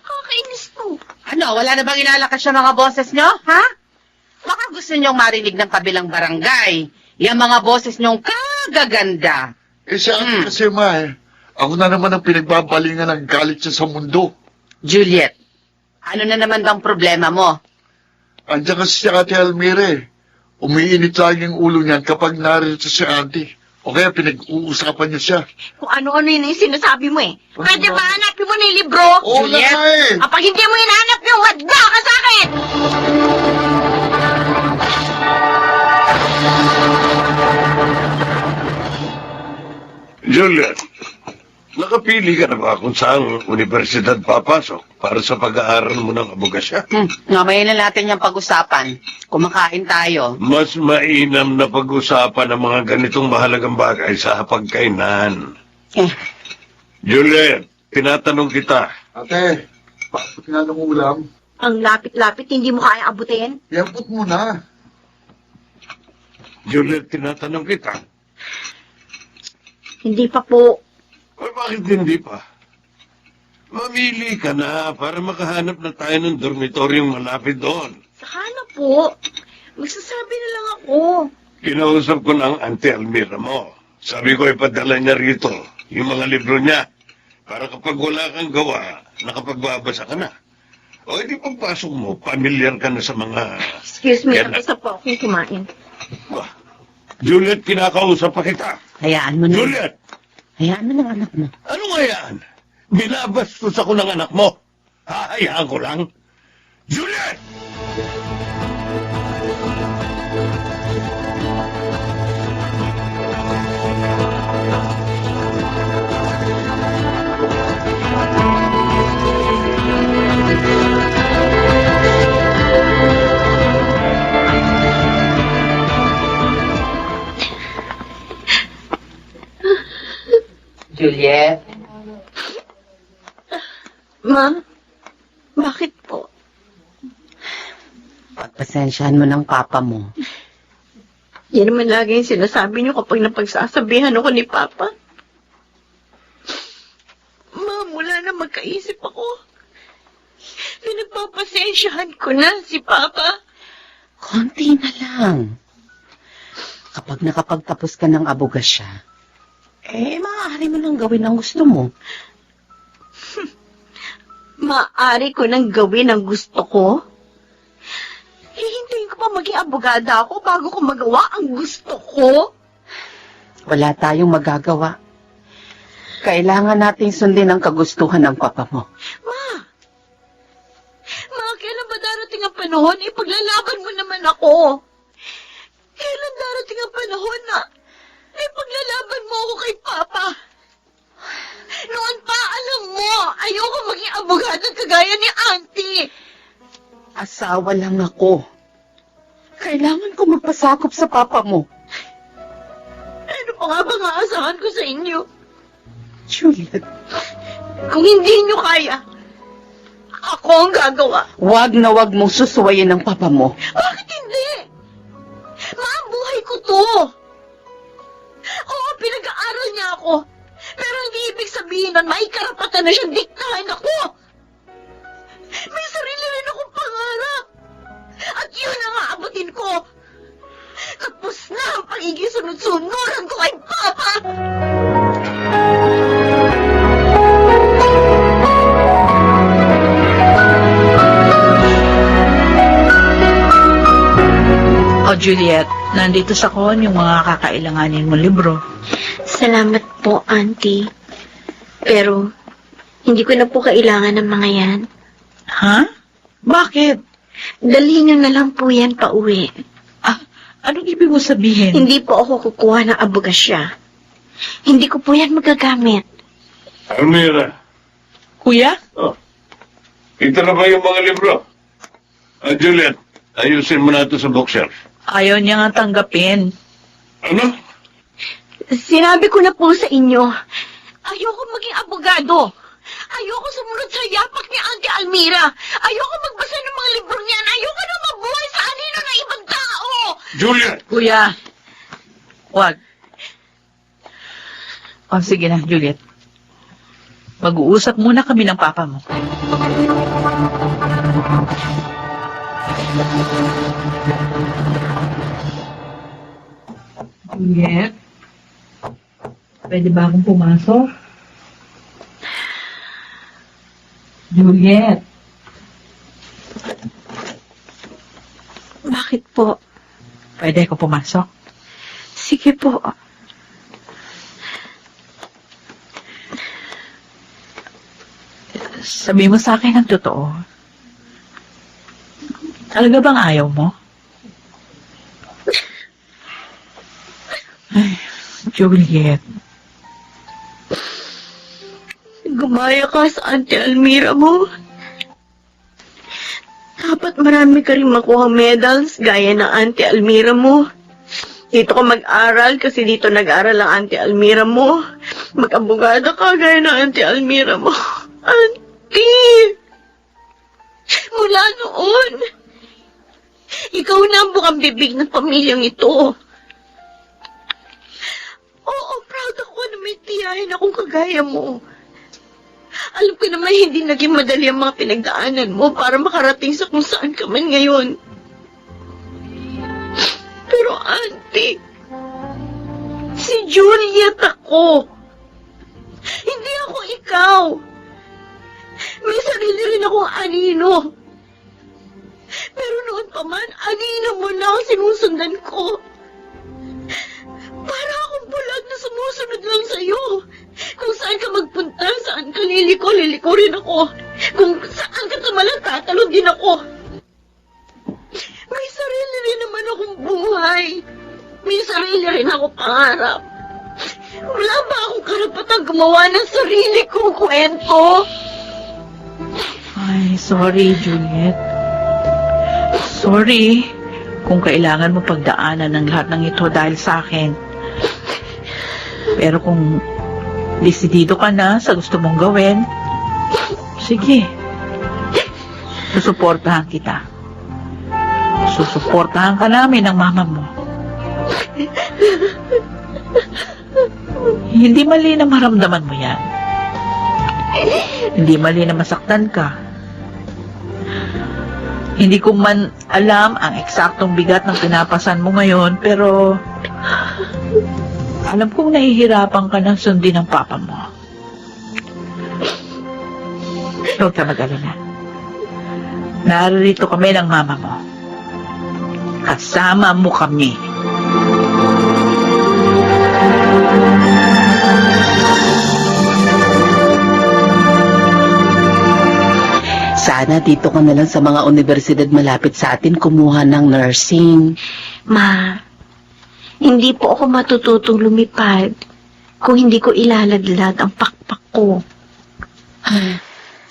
Kakainis to. Ano, wala na bang inalakas yung mga boses nyo, ha? Baka gusto nyong marinig ng kabilang barangay. Yung mga boses nyong kagaganda. Si ate kasi ako na naman ang pinagbabalingan ng galit siya sa mundo. Juliet, ano na naman bang problema mo? Andiyan kasi si ate Almira. Umiinit lagi ang ulo niyan kapag narito si auntie. O kaya pinag-uusapan niya siya. Kung ano-ano yun yung sinasabi mo eh. Pwede ba hanapin mo na yung libro? Juliet? Na nga eh. Kapag hindi mo hinahanap yung madda ka sa akin! Juliet, nakapili ka na ba kung saan universidad papasok para sa pag-aaral mo ng abogasya? Mamaya na natin yung pag-usapan. Kumakain tayo. Mas mainam na pag-usapan ang mga ganitong mahalagang bagay sa hapagkainan. Juliet, tinatanong kita. Ate, bakit nga ng ulam? Ang lapit-lapit, hindi mo kaya abutin? Yampot mo na. Juliet, tinatanong kita. Hindi pa po. Ay, bakit hindi pa? Mamili ka na para makahanap na tayo ng dormitoryong malapit doon. Saka na po. Magsasabi na lang ako. Kinausap ko na ang Auntie Almira mo. Sabi ko ipadala niya rito yung mga libro niya para kapag wala kang gawa, nakapagbabasa ka na. O edi pagpasok mo, pamilyar ka na sa mga... Excuse me, Yan. nabasa po akong kumain. Juliet, kinakausap pa kita. Hayaan mo na. Juliet! Hayaan mo ng anak mo. Ano nga yan? Binabastos ako ng anak mo. Hahayaan ko lang. Juliet! Juliet? Ma'am, bakit po? Pagpasensyahan mo ng papa mo. Yan naman lagi yung sinasabi niyo kapag napagsasabihan ako ni Papa. Ma'am, wala na magkaisip ako. Pinagpapasensyahan ko na si Papa. Konti na lang. Kapag nakapagtapos ka ng abogasya, maaari mo nang gawin ang gusto mo. Maaari ko nang gawin ang gusto ko? Hihintayin ko pa maging abogada ako bago ko magawa ang gusto ko? Wala tayong magagawa. Kailangan nating sundin ang kagustuhan ng papa mo. Ma, kailan ba darating ang panahon? Ipaglalaban mo naman ako. Kailan darating ang panahon na ipaglalaban mo ako kay Papa? Noon pa, alam mo, ayoko maging abogado kagaya ni Auntie. Asawa lang ako. Kailangan ko magpasakop sa papa mo. Ano pa nga bang aasahan ko sa inyo? Juliet, Kung hindi nyo kaya, ako ang gagawa. wag na wag mong susuwayin ng papa mo. Bakit hindi? Ma, ang buhay ko to. Oo, pinag-aaral niya ako. Pero hindi ibig sabihin na may karapatan na siyang diktahan ako. May sarili rin akong pangarap. At yun ang aabutin ko. Tapos na ang pagiging sunod-sunuran ko kay Papa. O Juliet, nandito sa kon yung mga kakailanganin mo libro. Salamat po, Auntie. Pero, hindi ko na po kailangan ng mga yan. Ha? Bakit? Dalhin nyo na lang po yan pa uwi. Anong ibig mo sabihin? Hindi po ako kukuha ng abogasya. Hindi ko po yan magagamit. Almira, Kuya? ito na ba yung mga libro? Juliet, ayusin mo na ito sa bookshelf. Ayaw niya nga tanggapin. Ano? Sinabi ko na po sa inyo, ayoko maging abogado. Ayoko sumunod sa yapak ni Auntie Almira. Ayoko magbasa ng mga libro niyan. Ayoko na mabuhay sa anino ng ibang tao. Juliet! Kuya, wag. O sige na, Juliet. Mag-uusap muna kami ng papa mo. Juliet? Pwede ba akong pumasok? Juliet? Bakit po? Pwede ako pumasok? Sige po. Sabi mo sa akin ang totoo. Talaga bang ayaw mo? Ay, Juliet. Gumaya ka sa Auntie Almira mo. Dapat marami ka rin makuha medals gaya ng Auntie Almira mo. Dito ka mag-aral kasi dito nag-aral ang Auntie Almira mo. Mag-abogado ka gaya ng Auntie Almira mo. Auntie! Mula noon, ikaw na ang bukang bibig ng pamilyang ito. Oo, proud ako na may tiyahin akong kagaya mo. Alam ko naman hindi naging madali ang mga pinagdaanan mo para makarating sa kung saan ka man ngayon. Pero auntie, si Juliet ako. Hindi ako ikaw. May sarili rin akong anino. Pero noon pa man, anino mo na ang sinusundan ko. Para akong bulag na sumusunod lang sa'yo. Kung saan ka magpunta, saan ka liliko rin ako. Kung saan ka tumalang, tatalo din ako. May sarili rin naman akong buhay. May sarili rin akong pangarap. Wala ba akong karapatang gumawa ng sarili kong kwento? Ay, sorry, Juliet. Sorry kung kailangan mo pagdaanan ng lahat ng ito dahil sa akin. Pero kung desidido ka na sa gusto mong gawin, sige. Susuportahan kita. Susuportahan ka namin ng mama mo. Hindi mali na maramdaman mo yan. Hindi mali na masaktan ka. Hindi ko man alam ang eksaktong bigat ng pinapasan mo ngayon, pero alam kong nahihirapan ka ng sundin ng papa mo. Huwag ka mag-alala. Narito kami ng mama mo. Kasama mo kami. Sana dito ka na lang sa mga universidad malapit sa atin kumuha ng nursing. Ma, hindi po ako matututong lumipad kung hindi ko ilaladlad ang pakpak ko.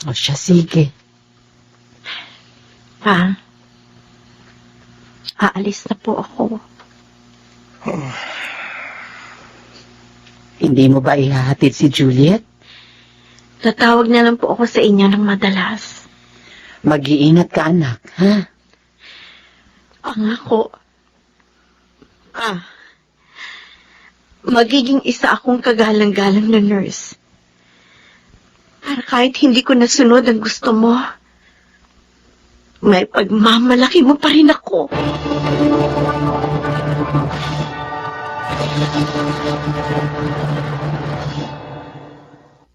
O siya, sige. Pa, aalis na po ako. Hindi mo ba ihahatid si Juliet? Tatawag na lang po ako sa inyo ng madalas. Mag-iingat ka, anak, ha? Pangako. Magiging isa akong kagalang-galang na nurse. Para kahit hindi ko nasunod ang gusto mo, may pagmamalaki mo pa rin ako.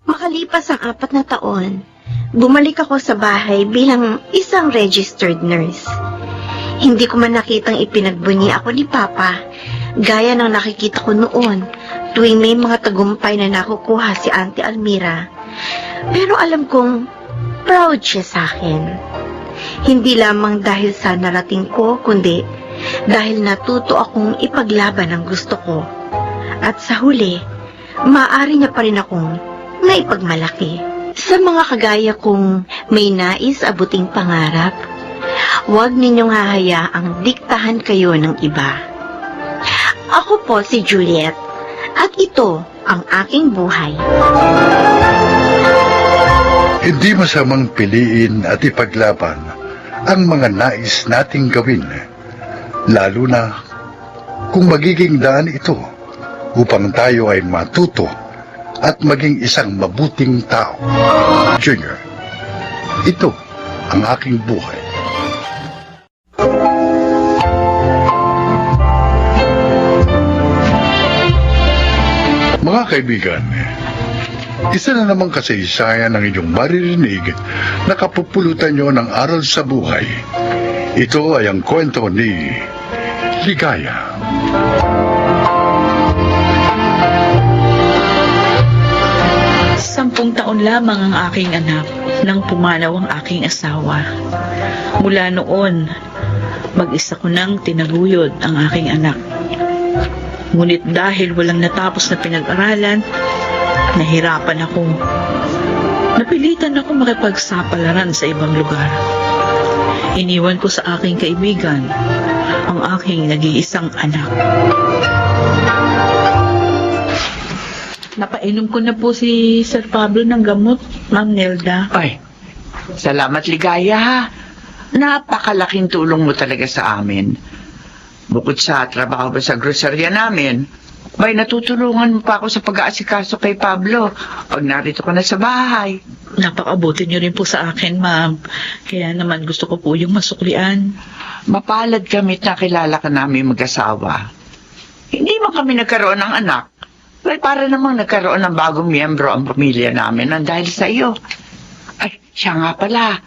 Makalipas ang 4 na taon, bumalik ako sa bahay bilang isang registered nurse. Hindi ko man nakitang ipinagbunyi ako ni Papa, gaya ng nakikita ko noon tuwing may mga tagumpay na nakukuha si Auntie Almira. Pero alam kong proud siya sa akin. Hindi lamang dahil sa narating ko, kundi dahil natuto akong ipaglaban ang gusto ko. At sa huli, maaari niya pa rin akong naipagmalaki. Sa mga kagaya kong may nais abuting pangarap, huwag ninyong hahayaang diktahan kayo ng iba. Ako po si Juliet, at ito ang aking buhay. Hindi masamang piliin at ipaglaban ang mga nais nating gawin, lalo na kung magiging daan ito upang tayo ay matuto at maging isang mabuting tao. Junior, ito ang aking buhay. Mga kaibigan, isa na namang kasaysayan ang inyong maririnig na kapupulutan nyo ng aral sa buhay. Ito ay ang kwento ni Ligaya. 10 taon lamang ang aking anak nang pumanaw ang aking asawa. Mula noon, mag-isa ko nang tinaguyod ang aking anak. Ngunit dahil walang natapos na pinag-aralan, nahirapan ako. Napilitan ako makipagsapalaran sa ibang lugar. Iniwan ko sa aking kaibigan ang aking nag-iisang anak. Napainom ko na po si Sir Pablo ng gamot, Ma'am Nelda. Ay, salamat Ligaya, ha? Napakalaking tulong mo talaga sa amin. Bukod sa trabaho ba sa grocerya namin, may natutulungan mo pa ako sa pag-aasikaso kay Pablo pag narito ka na sa bahay. Napakabuti niyo rin po sa akin, Ma'am. Kaya naman gusto ko po yung masuklian. Mapalad kami't nakilala ka namin mag-asawa. Hindi man kami nagkaroon ng anak, ay para namang nagkaroon ng bagong miyembro ang pamilya namin nang dahil sa iyo. Ay, siya nga pala.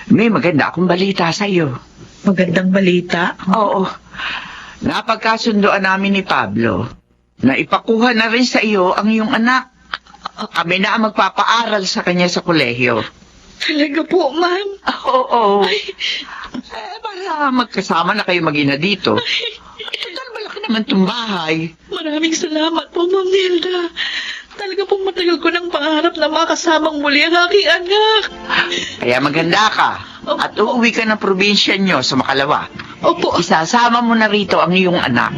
May maganda akong balita sa iyo. Magandang balita? Oo. Napagkasundoan namin ni Pablo na ipakuha na rin sa iyo ang iyong anak. Kami na ang magpapaaral sa kanya sa kolehiyo. Talaga po, Ma'am? Oo. Para magkasama na kayo mag-ina dito. Total, malaki naman itong bahay. Maraming salamat po, Ma'am Nelda. Talaga pong matagal ko ng pangarap na makasamang muli ang aking anak. Kaya maganda ka. At uuwi ka ng probinsya nyo sa Makalawa. Opo. Isasama mo na rito ang iyong anak.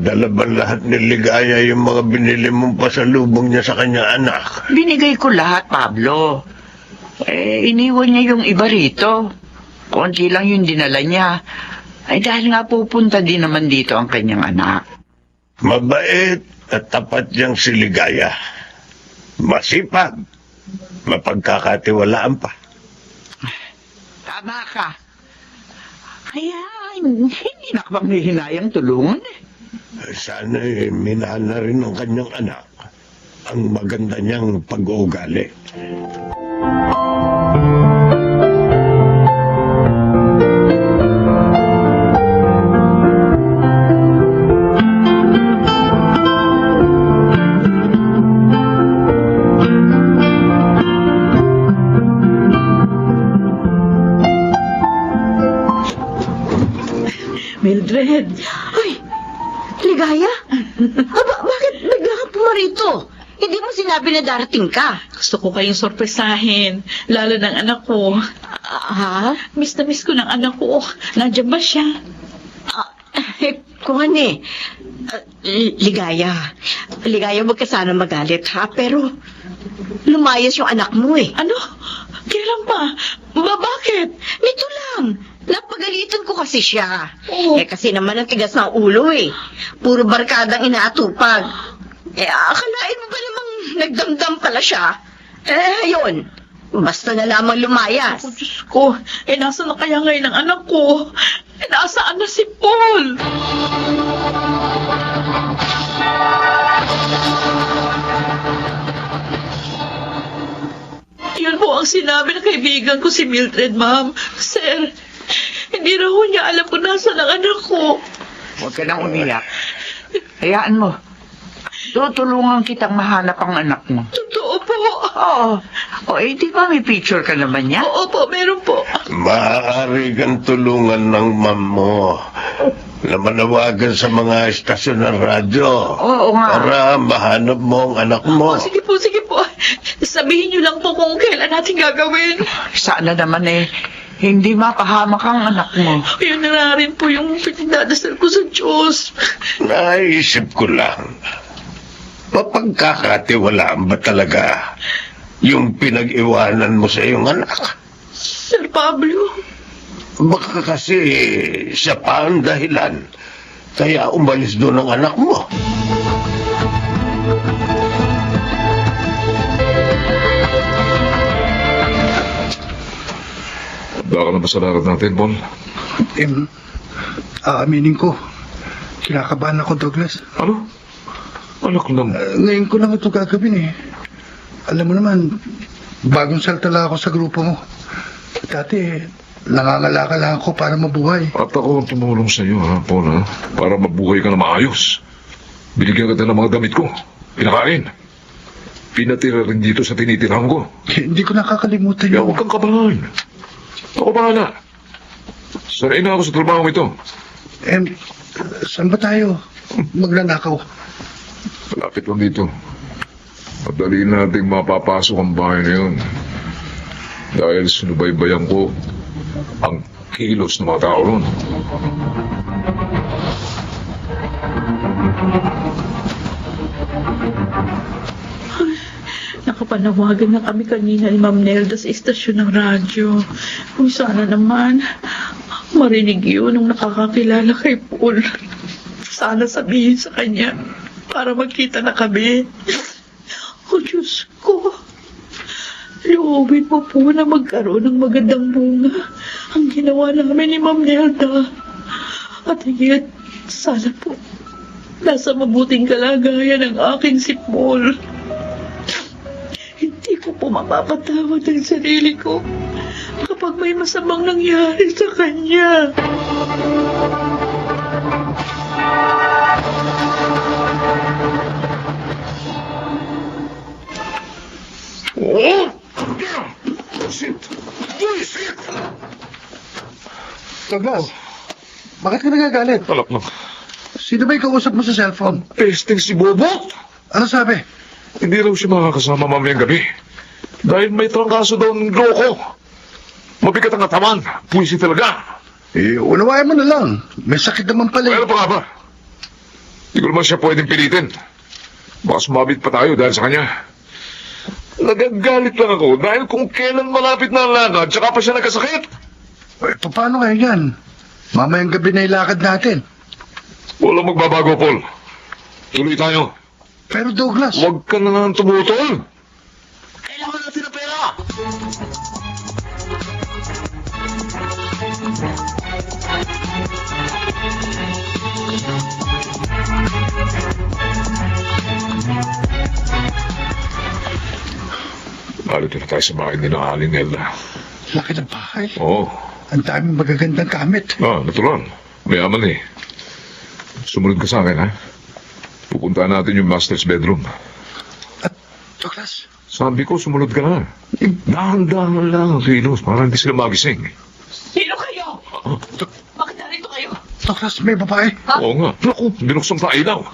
Dala ba lahat ni Ligaya yung mga binili mong pasalubong niya sa kanyang anak? Binigay ko lahat, Pablo. Iniwan niya yung iba rito. Konti lang yung dinala niya. Ay dahil nga pupunta din naman dito ang kanyang anak. Mabait at tapat niyang si Ligaya. Masipag. Mapagkakatiwalaan pa. Tama ka. Kaya hindi na ka hinayang tulungan eh. Sana minana rin ng kanyang anak ang maganda niyang pag-uugali. Mildred! Ay, Ligaya? Bakit bigla ka pumarito? Hindi mo sinabi na darating ka. Gusto ko kayong sorpresahin, lalo ng anak ko. Ha? Miss na miss ko ng anak ko. Nandiyan ba siya? Kung ano eh. Ligaya. Ligaya, wag ka sana magalit ha, pero lumayas yung anak mo eh. Ano? Kailan pa? Bakit? Nito lang. Napagalitan ko kasi siya. Oh. Kasi naman ang tigas ng ulo eh. Puro barkadang inaatupag. Akalain mo ba namang nagdamdam pala siya? Ayun. Basta na lamang lumayas. Oh, Diyos ko. Nasa na kaya ngayon ang anak ko? Nasaan na si Paul? Yun po ang sinabi ng kaibigan ko si Mildred, ma'am. Sir, hindi raw niya alam kung nasa ang anak ko. Huwag ka nang umiyak. Hayaan mo. Tutulungan kitang mahanap ang anak mo. Totoo po. Oo. Di ba may picture ka naman niya? Oo po, meron po. Maaari kang tulungan ng ma'am mo na manawagan sa mga estasyon ng radyo. Oo nga. Para mahanap mo ang anak mo. Sige po, sige po. Sabihin niyo lang po kung kailan natin gagawin. Sana naman hindi mapahamak ang anak mo. Yun na nga rin po yung pinagdadasal ko sa Diyos. Naisip ko lang, mapagkakatiwalaan ba talaga yung pinag-iwanan mo sa iyong anak? Sir Pablo, Baka kasi siya pa ang dahilan kaya umalis doon ang anak mo. Baka na ba sa lakad natin, Paul? Aaminin ko. Kinakabahan ako, Douglas. Ano? Anak lang. Ngayon ko lang ito gagawin eh. Alam mo naman, bagong salta lang ako sa grupo mo. Dati, nangangalaka lang ako para mabuhay. At ako ang tumulong sa iyo, ha, Paul, ha? Para mabuhay ka na maayos. Binigyan kita ng mga damit ko. Pinakain. Pinatira rin dito sa tinitirahan ko. Hindi ko nakakalimutan Kaya yun. huwag kang kabahan. Ako bahala. Sanay na ako sa trabaho ito. Saan ba tayo magnanakaw? Malapit lang dito. Madali nating mapapasok ang bahay na yun. Dahil sinubaybayan ko ang kilos ng mga tao ron. nakapanawagan na kami kanina ni Ma'am Nelda sa istasyon ng radyo. Kung sana naman, marinig yun nung nakakakilala kay Paul. Sana sabihin sa kanya para magkita na kami. Oh, Diyos ko. Loobin mo po na magkaroon ng magandang bunga ang ginawa namin ni Ma'am Nelda. At higit, sana po, nasa mabuting kalagayan ng aking si Paul. Hindi ko po mapapatawad ang sarili ko kapag may masamang nangyari sa kanya. Oh! Shit! Shit! Douglas, bakit ka nagagalit? Alak lang. Sino ba yung kausap mo sa cellphone? Pesting si Bobot! Ano sabi? Hindi raw siya makakasama mamayang gabi. Dahil may trangkaso daw ng loko. Mabigat ang katawan. Puwisi talaga. Unawain mo na lang. May sakit naman pala. Ano pa nga ba? Hindi ko naman siya pwedeng pilitin. Baka sumabit pa tayo dahil sa kanya. Nagagalit lang ako dahil kung kailan malapit na ang lakad, tsaka pa siya nagkasakit. Eh, paano kaya yan? Mamayang gabi na ilakad natin. Walang magbabago, Paul. Tuloy tayo. Pero Douglas... Huwag ka na nga tumutol. Kailangan natin ng pera! Malito na tayo sa bahay ni na Aling Nelda. Laki ng bahay. Oo. Ang daming magagandang gamit. Natural. Mayaman eh. Sumunod ka sa akin, ha? Pupuntahan natin yung master's bedroom. Douglas, Sabi ko, sumunod ka na. Dahan-dahan lang ang kilos para hindi sila magising. Sino kayo? Bakit narito kayo? Douglas, may babae. Oo nga. Naku, binuksan pa ilaw.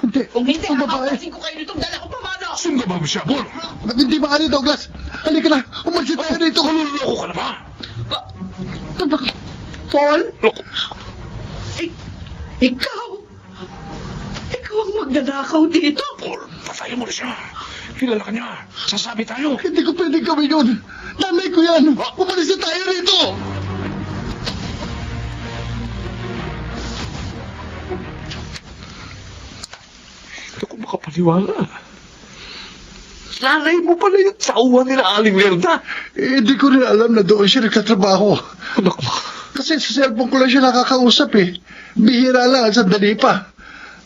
Hindi, Kung hindi, ang babae. hapapasin ko kayo nitong dala ko pamano. Sino ba siya, Paul? Hindi maaari, Douglas. Halika na, umalis tayo dito. Loko ka na ba? Paul? Loko. Ikaw? Ikaw ang magnanakaw dito? Paul, patayin mo na siya. Kilala ka niya. Sasabi tayo. Hindi ko pwedeng gawin yun. Nanay ko yan. Umalis na tayo rito. Hindi ko makapaniwala. Nanay mo pala yung tauhan nila Aling Lerda. Hindi ko rin alam na doon siya nagtatrabaho. Anak mo. Kasi sa cellphone ko lang siya nakakausap eh. Bihira lang, sandali pa.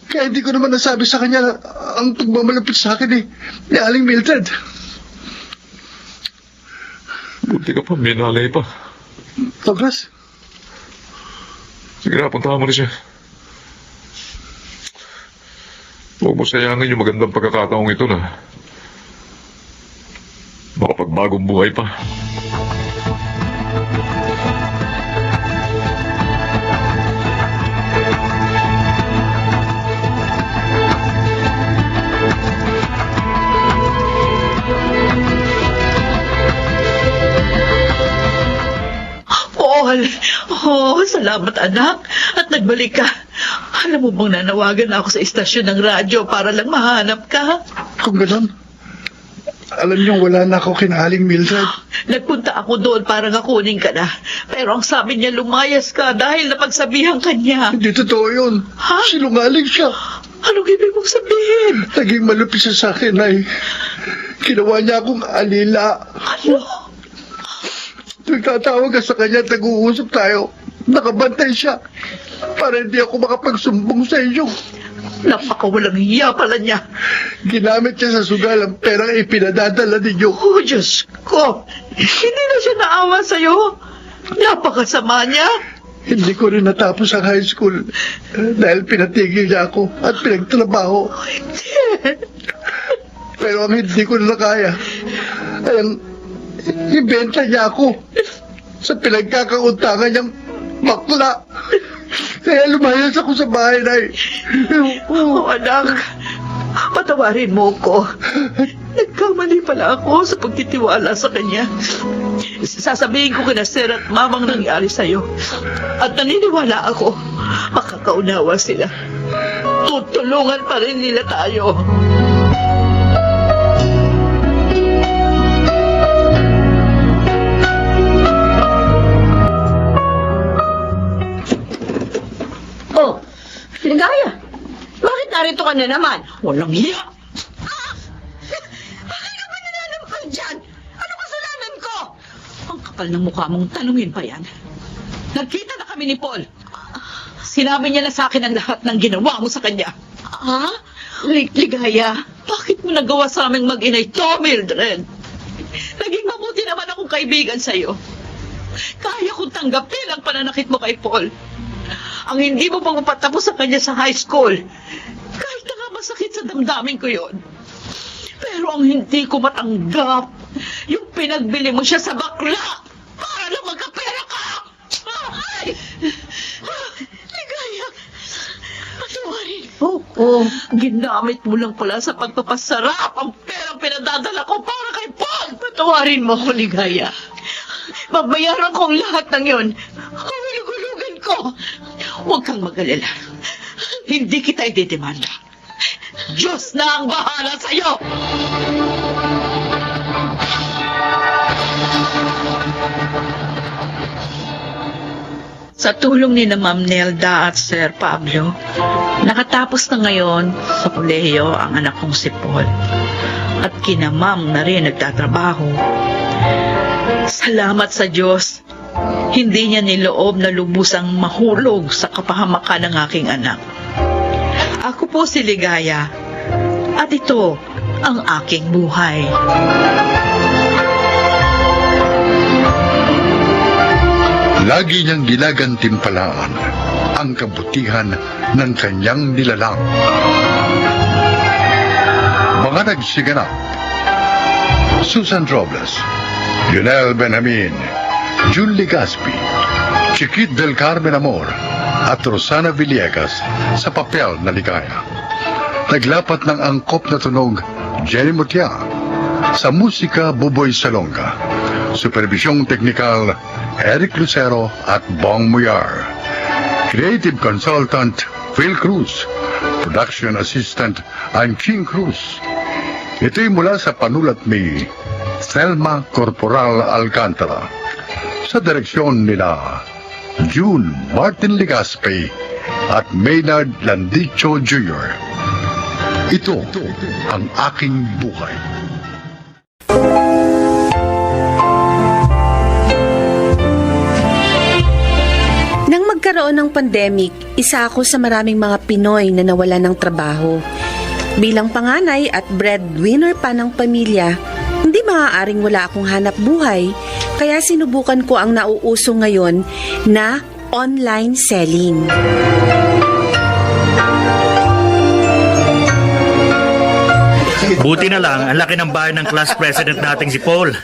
Kaya hindi ko naman nasabi sa kanya na ang pagmamalapit sa akin ni Aling Mildred. Buti ka pa, may nanay pa. Douglas, Sige na, puntahan mo na siya. Huwag mo sayangin yung magandang pagkakataong ito na makapagbagong buhay pa. Paul! Oh, salamat anak. At nagbalik ka. Alam mo bang nanawagan ako sa istasyon ng radyo para lang mahanap ka? kung gano'n, alam niyo wala na ako kina Aling Mildred. Nagpunta ako doon para nga kunin ka na. Pero ang sabi niya lumayas ka dahil napagsabihan ka niya. Hindi totoo yun. Ha? Sinungaling siya. Anong ibig mong sabihin? Naging malupit siya sa akin ay ginawa niya akong alila. Ano? Nagtatawag ka sa kanya at nag-uusap tayo. Nakabantay siya para hindi ako makapagsumbong sa inyo. Napakawalang hiya pala niya. Ginamit niya sa sugal ang perang ipinadadala ninyo. Oh, Diyos ko. Hindi na siya naawa sa'yo. Napakasama niya. Hindi ko rin natapos ang high school dahil pinatigil niya ako at pinagtrabaho. Pero ang hindi ko na nakaya ay ang ibenta niya ako sa pinagkakauntangan niyang bakla. Kaya lumayas ako sa bahay na Oh, anak. Patawarin mo ko. Nagkamali pala ako sa pagtitiwala sa kanya. Sasabihin ko kina Sir at mamang nangyari sa'yo. At naniniwala ako, makakaunawa sila. Tutulungan pa rin nila tayo. Oh, Ligaya, bakit narito ka na naman? Walang hiya. Bakit ka ba nananamkal dyan? Ano kasalanan ko? Ang kapal ng mukha mong tanungin pa yan. Nagkita na kami ni Paul. Sinabi niya na sa akin ang lahat ng ginawa mo sa kanya. Ha? Ligaya? Bakit mo nagawa sa aming mag-inay to, Mildred? Naging mabuti naman akong kaibigan sa'yo. Kaya kong tanggapin ang pananakit mo kay Paul. Ang hindi mo pang mapatapos sa kanya sa high school. Kahit na nga masakit sa damdamin ko yon. Pero ang hindi ko matanggap, yung pinagbili mo siya sa bakla para lang magkapera ka! Ay! Ligaya! Patawarin mo ko. Ginamit mo lang pala sa pagpapasarap ang perang pinadadala ko para kay Paul! Patawarin mo ko, Ligaya. Babayaran ko ang lahat ng yon. Hahulugulugan ko. Huwag kang mag-alala. Hindi kita idedemanda. Diyos na ang bahala sa'yo! Sa tulong ni na Ma'am Nelda at Sir Pablo, nakatapos na ngayon sa kolehiyo ang anak kong si Paul. At kina Ma'am na rin nagtatrabaho. Salamat sa Diyos. Hindi niya niloob na lubusang mahulog sa kapahamakan ng aking anak. Ako po si Ligaya. At ito ang aking buhay. Lagi niyang ginagantimpalaan ang kabutihan ng kanyang nilalang. Mga nagsiganap: Susan Robles, Lionel Benjamin, June Legaspi, Chiquit del Carmen Amor, at Rosana Villegas sa papel na Ligaya. Naglapat ng angkop na tunog, Jenny Mutia. Sa musika, Buboy Salonga. Supervisyong teknikal, Eric Lucero at Bong Muyar. Creative Consultant, Phil Cruz. Production Assistant, I'm King Cruz. Ito'y mula sa panulat ni Thelma Corporal Alcantara. Sa direksyon nila June Martin Legaspi at Maynard Landicho Jr. Ito ang aking buhay. Nang magkaroon ng pandemic, isa ako sa maraming mga Pinoy na nawalan ng trabaho. Bilang panganay at breadwinner pa ng pamilya, hindi maaaring wala akong hanap buhay, kaya sinubukan ko ang nauuso ngayon na online selling. Buti na lang, ang laki ng bahay ng class president nating si Paul.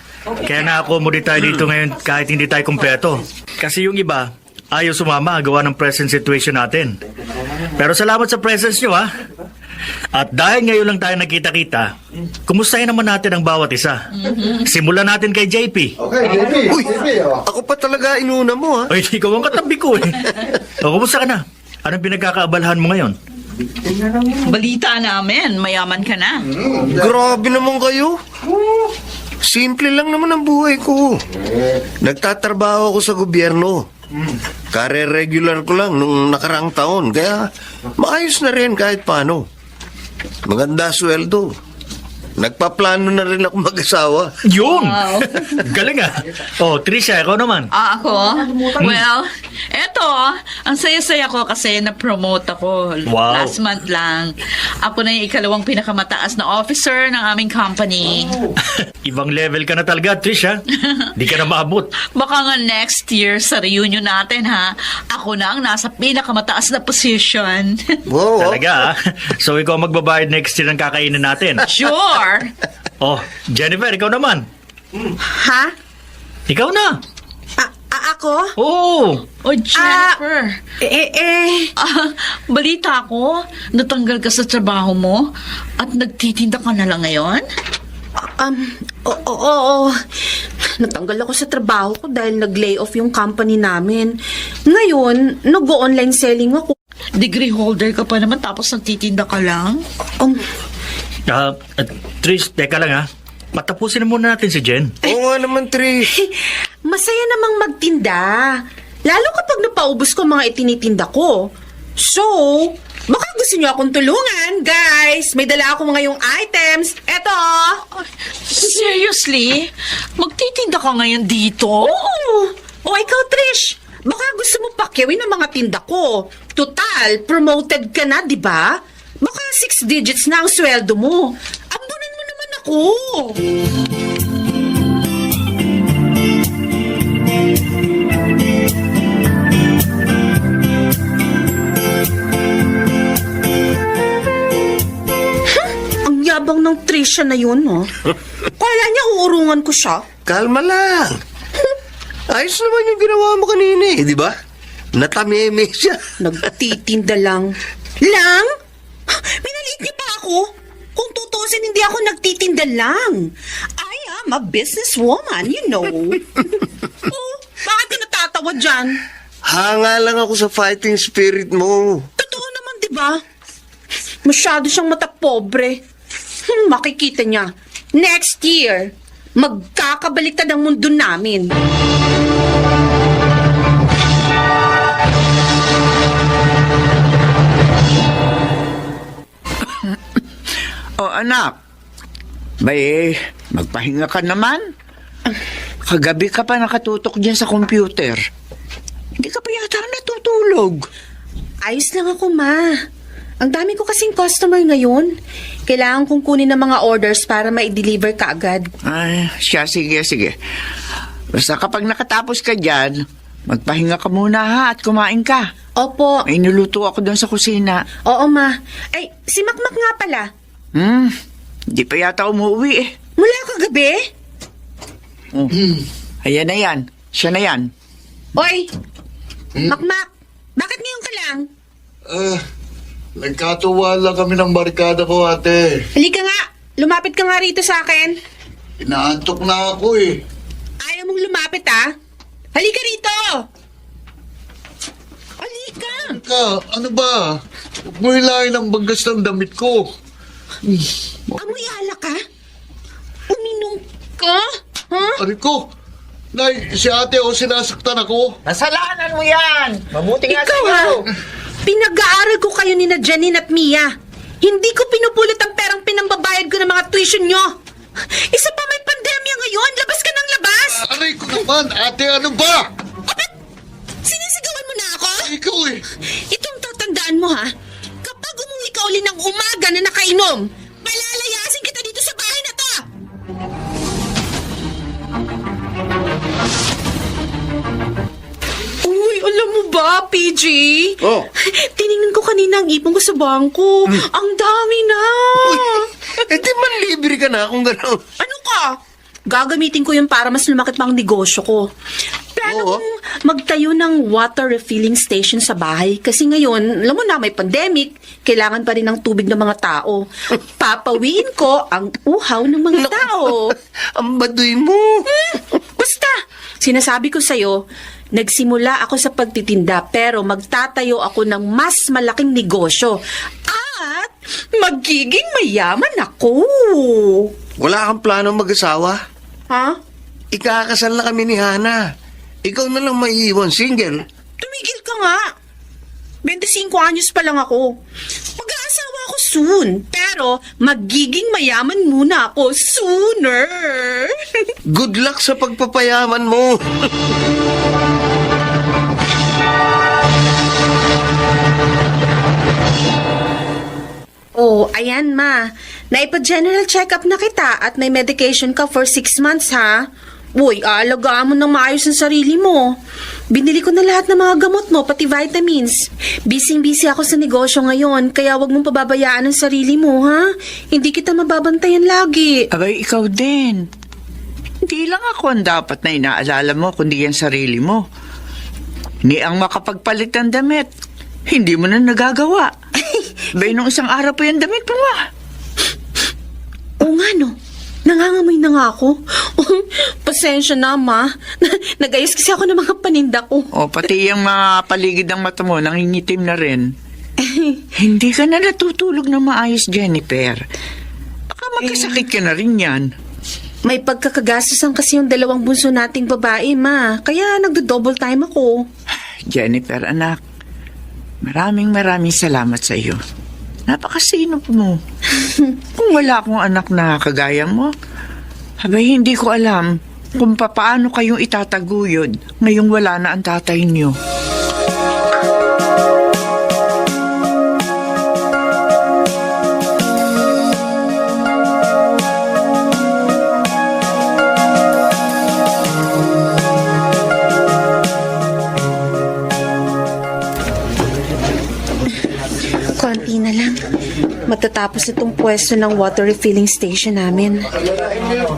Kaya na-accommodate tayo dito ngayon kahit hindi tayo kumpleto. Kasi yung iba, ayaw sumama gawa ng present situation natin. Pero salamat sa presence nyo, ha? At dahil ngayon lang tayo nakita-kita, kumustahin naman natin ang bawat isa. Simulan natin kay JP. Uy, ako pa talaga inuna mo, ha? Ay, ikaw ang katabi ko, eh. O, kumusta ka na? Anong pinagkakaabalahan mo ngayon? Balita namin, mayaman ka na. Grabe naman kayo. Simple lang naman ang buhay ko. Nagtatrabaho ako sa gobyerno. Kare-regular ko lang nung nakaraang taon. Kaya maayos na rin kahit paano. Maganda sweldo. Nagpaplano na rin ako mag-asawa. Yun! Galing, ah. Oh, Trisha, ikaw naman. Ako? Well, eto, ang saya-saya ko kasi na-promote ako. Wow. Last month lang. Ako na yung ikalawang pinakamataas na officer ng aming company. Ibang level ka na talaga, Trisha. Di ka na maabot. Baka nga next year sa reunion natin, ha? Ako na ang nasa pinakamataas na position. Wow. Talaga, ah. So, ikaw magbabayad next year ng kakainin natin. Sure! Oh, Jennifer, ikaw naman. Ha? Ikaw na. Ako? Oo. Oh, Jennifer. Balita ko, natanggal ka sa trabaho mo at nagtitinda ka na lang ngayon? Oo. Natanggal ako sa trabaho ko dahil nag-lay off yung company namin. Ngayon, nag-online selling ako. Degree holder ka pa naman tapos nagtitinda ka lang? Trish, teka lang, ha. Patapusin na muna natin si Jen. Oo nga naman, Trish. Masaya namang magtinda. Lalo kapag napaubos ko mga itinitinda ko. So, baka gusto niyo akong tulungan, guys. May dala akong ngayong items. Eto. Seriously? Magtitinda ka ngayon dito? Oo. O ikaw, Trish. Baka gusto mo pakyawin ang mga tinda ko. Total, promoted ka na, di ba? Baka 6 digits na ang sweldo mo. Ambunan mo naman ako. Ang yabang ng Trisha na yun, no? Kala niya uurungan ko siya. Kalma lang. Ayos naman yung ginawa mo kanina, eh, di ba? Natameme siya. Nagtitinda lang. Lang? Minaliit niya pa ako? Kung tutusin, hindi ako nagtitinda lang. I am a businesswoman, you know. Oh, bakit ka natatawa dyan? Hanga lang ako sa fighting spirit mo. Totoo naman, di ba? Masyado siyang matapobre. Makikita niya, next year, magkakabaliktad ang mundo namin. O anak, bay, magpahinga ka naman. Kagabi ka pa nakatutok dyan sa computer. Hindi ka pa yata natutulog. Ayos lang ako, ma. Ang dami ko kasing customer ngayon. Kailangan kong kunin ng mga orders para ma-deliver ka agad. Ay, sige. Basta kapag nakatapos ka dyan, magpahinga ka muna ha at kumain ka. Opo. May niluto ako doon sa kusina. Oo, ma. Ay, si Makmak nga pala. Di pa yata umuwi eh. Mula kagabi? Ayan na yan. Siya na yan. Oy! Makmak! Bakit ngayon ka lang? Nagkatuwa lang kami ng barkada ko, ate. Halika nga! Lumapit ka nga rito sa akin. Inaantok na ako eh. Ayaw mong lumapit, ha? Halika rito! Halika! Ano ba? Huwag mo hilahin ang bagas ng damit ko. Amoy alak ka? Uminom ka? Ha? Ari ko, Nay, si ate o sinasaktan ako. Nasalanan mo yan! Mabuti nga Ikaw, ha? Pinag-aaral ko kayo ni na Janine at Mia. Hindi ko pinupulot ang perang pinambabayad ko ng mga tuition nyo. Isa pa may pandemya ngayon. Labas ka ng labas! Aray ko naman, ate, ano ba? Sinisigawan mo na ako? Ikaw eh. Itong tatandaan mo, ha? Kapag umuwi ka uli ng umaga na nakainom, palalayasin kita dito sa bahay na to! Uy, alam mo ba, PG? Oh. Tiningnan ko kanina ang ipon ko sa bangko. Ang dami na! Di man libre ka na kung gano'n. Ano ka? Gagamitin ko yun para mas lumaki pa ang negosyo ko. Plano kong magtayo ng water refilling station sa bahay. Kasi ngayon, alam mo na, may pandemic. Kailangan pa rin ng tubig ng mga tao. Papawiin ko ang uhaw ng mga tao. Ang baduy mo. Basta, sinasabi ko sa'yo, nagsimula ako sa pagtitinda pero magtatayo ako ng mas malaking negosyo. At magiging mayaman ako. Wala kang plano mag-asawa? Ha? Ikakasal na kami ni Hana. Ikaw na lang maiiwan, single. Tumigil ka nga. 25 anyos pa lang ako. Mag-aasawa ako soon. Pero magiging mayaman muna ako sooner. Good luck sa pagpapayaman mo. Oh, ayan ma. Naipa-general check-up na kita at may medication ka for 6 months ha. Uy, aalagaan mo ng maayos ang sarili mo. Binili ko na lahat ng mga gamot mo, pati vitamins. Busy-busy ako sa negosyo ngayon, kaya wag mong pababayaan ang sarili mo, ha? Hindi kita mababantayan lagi. Abay, ikaw din. Hindi lang ako ang dapat na inaalala mo, kundi ang sarili mo. Ni ang makapagpalit ng damit. Hindi mo na nagagawa. Bay, nung isang araw pa yung damit mo. Oo nga, no? Nangangamoy na nga ako. Pasensya na, ma. Nag-ayos kasi ako ng mga paninda ko. O, pati yung mga paligid ng mata mo, nangingitim na rin. Hindi ka na natutulog na maayos, Jennifer. Baka magkasakit ka na rin yan. May pagkakagastusan kasi yung dalawang bunso nating babae, ma. Kaya nagdo-double time ako. Jennifer, anak, maraming salamat sa iyo. Napakasinop mo. Kung wala akong anak na kagaya mo, abay hindi ko alam kung paano kayong itataguyod ngayong wala na ang tatay niyo. Konti na lang. Matatapos itong pwesto ng water refilling station namin.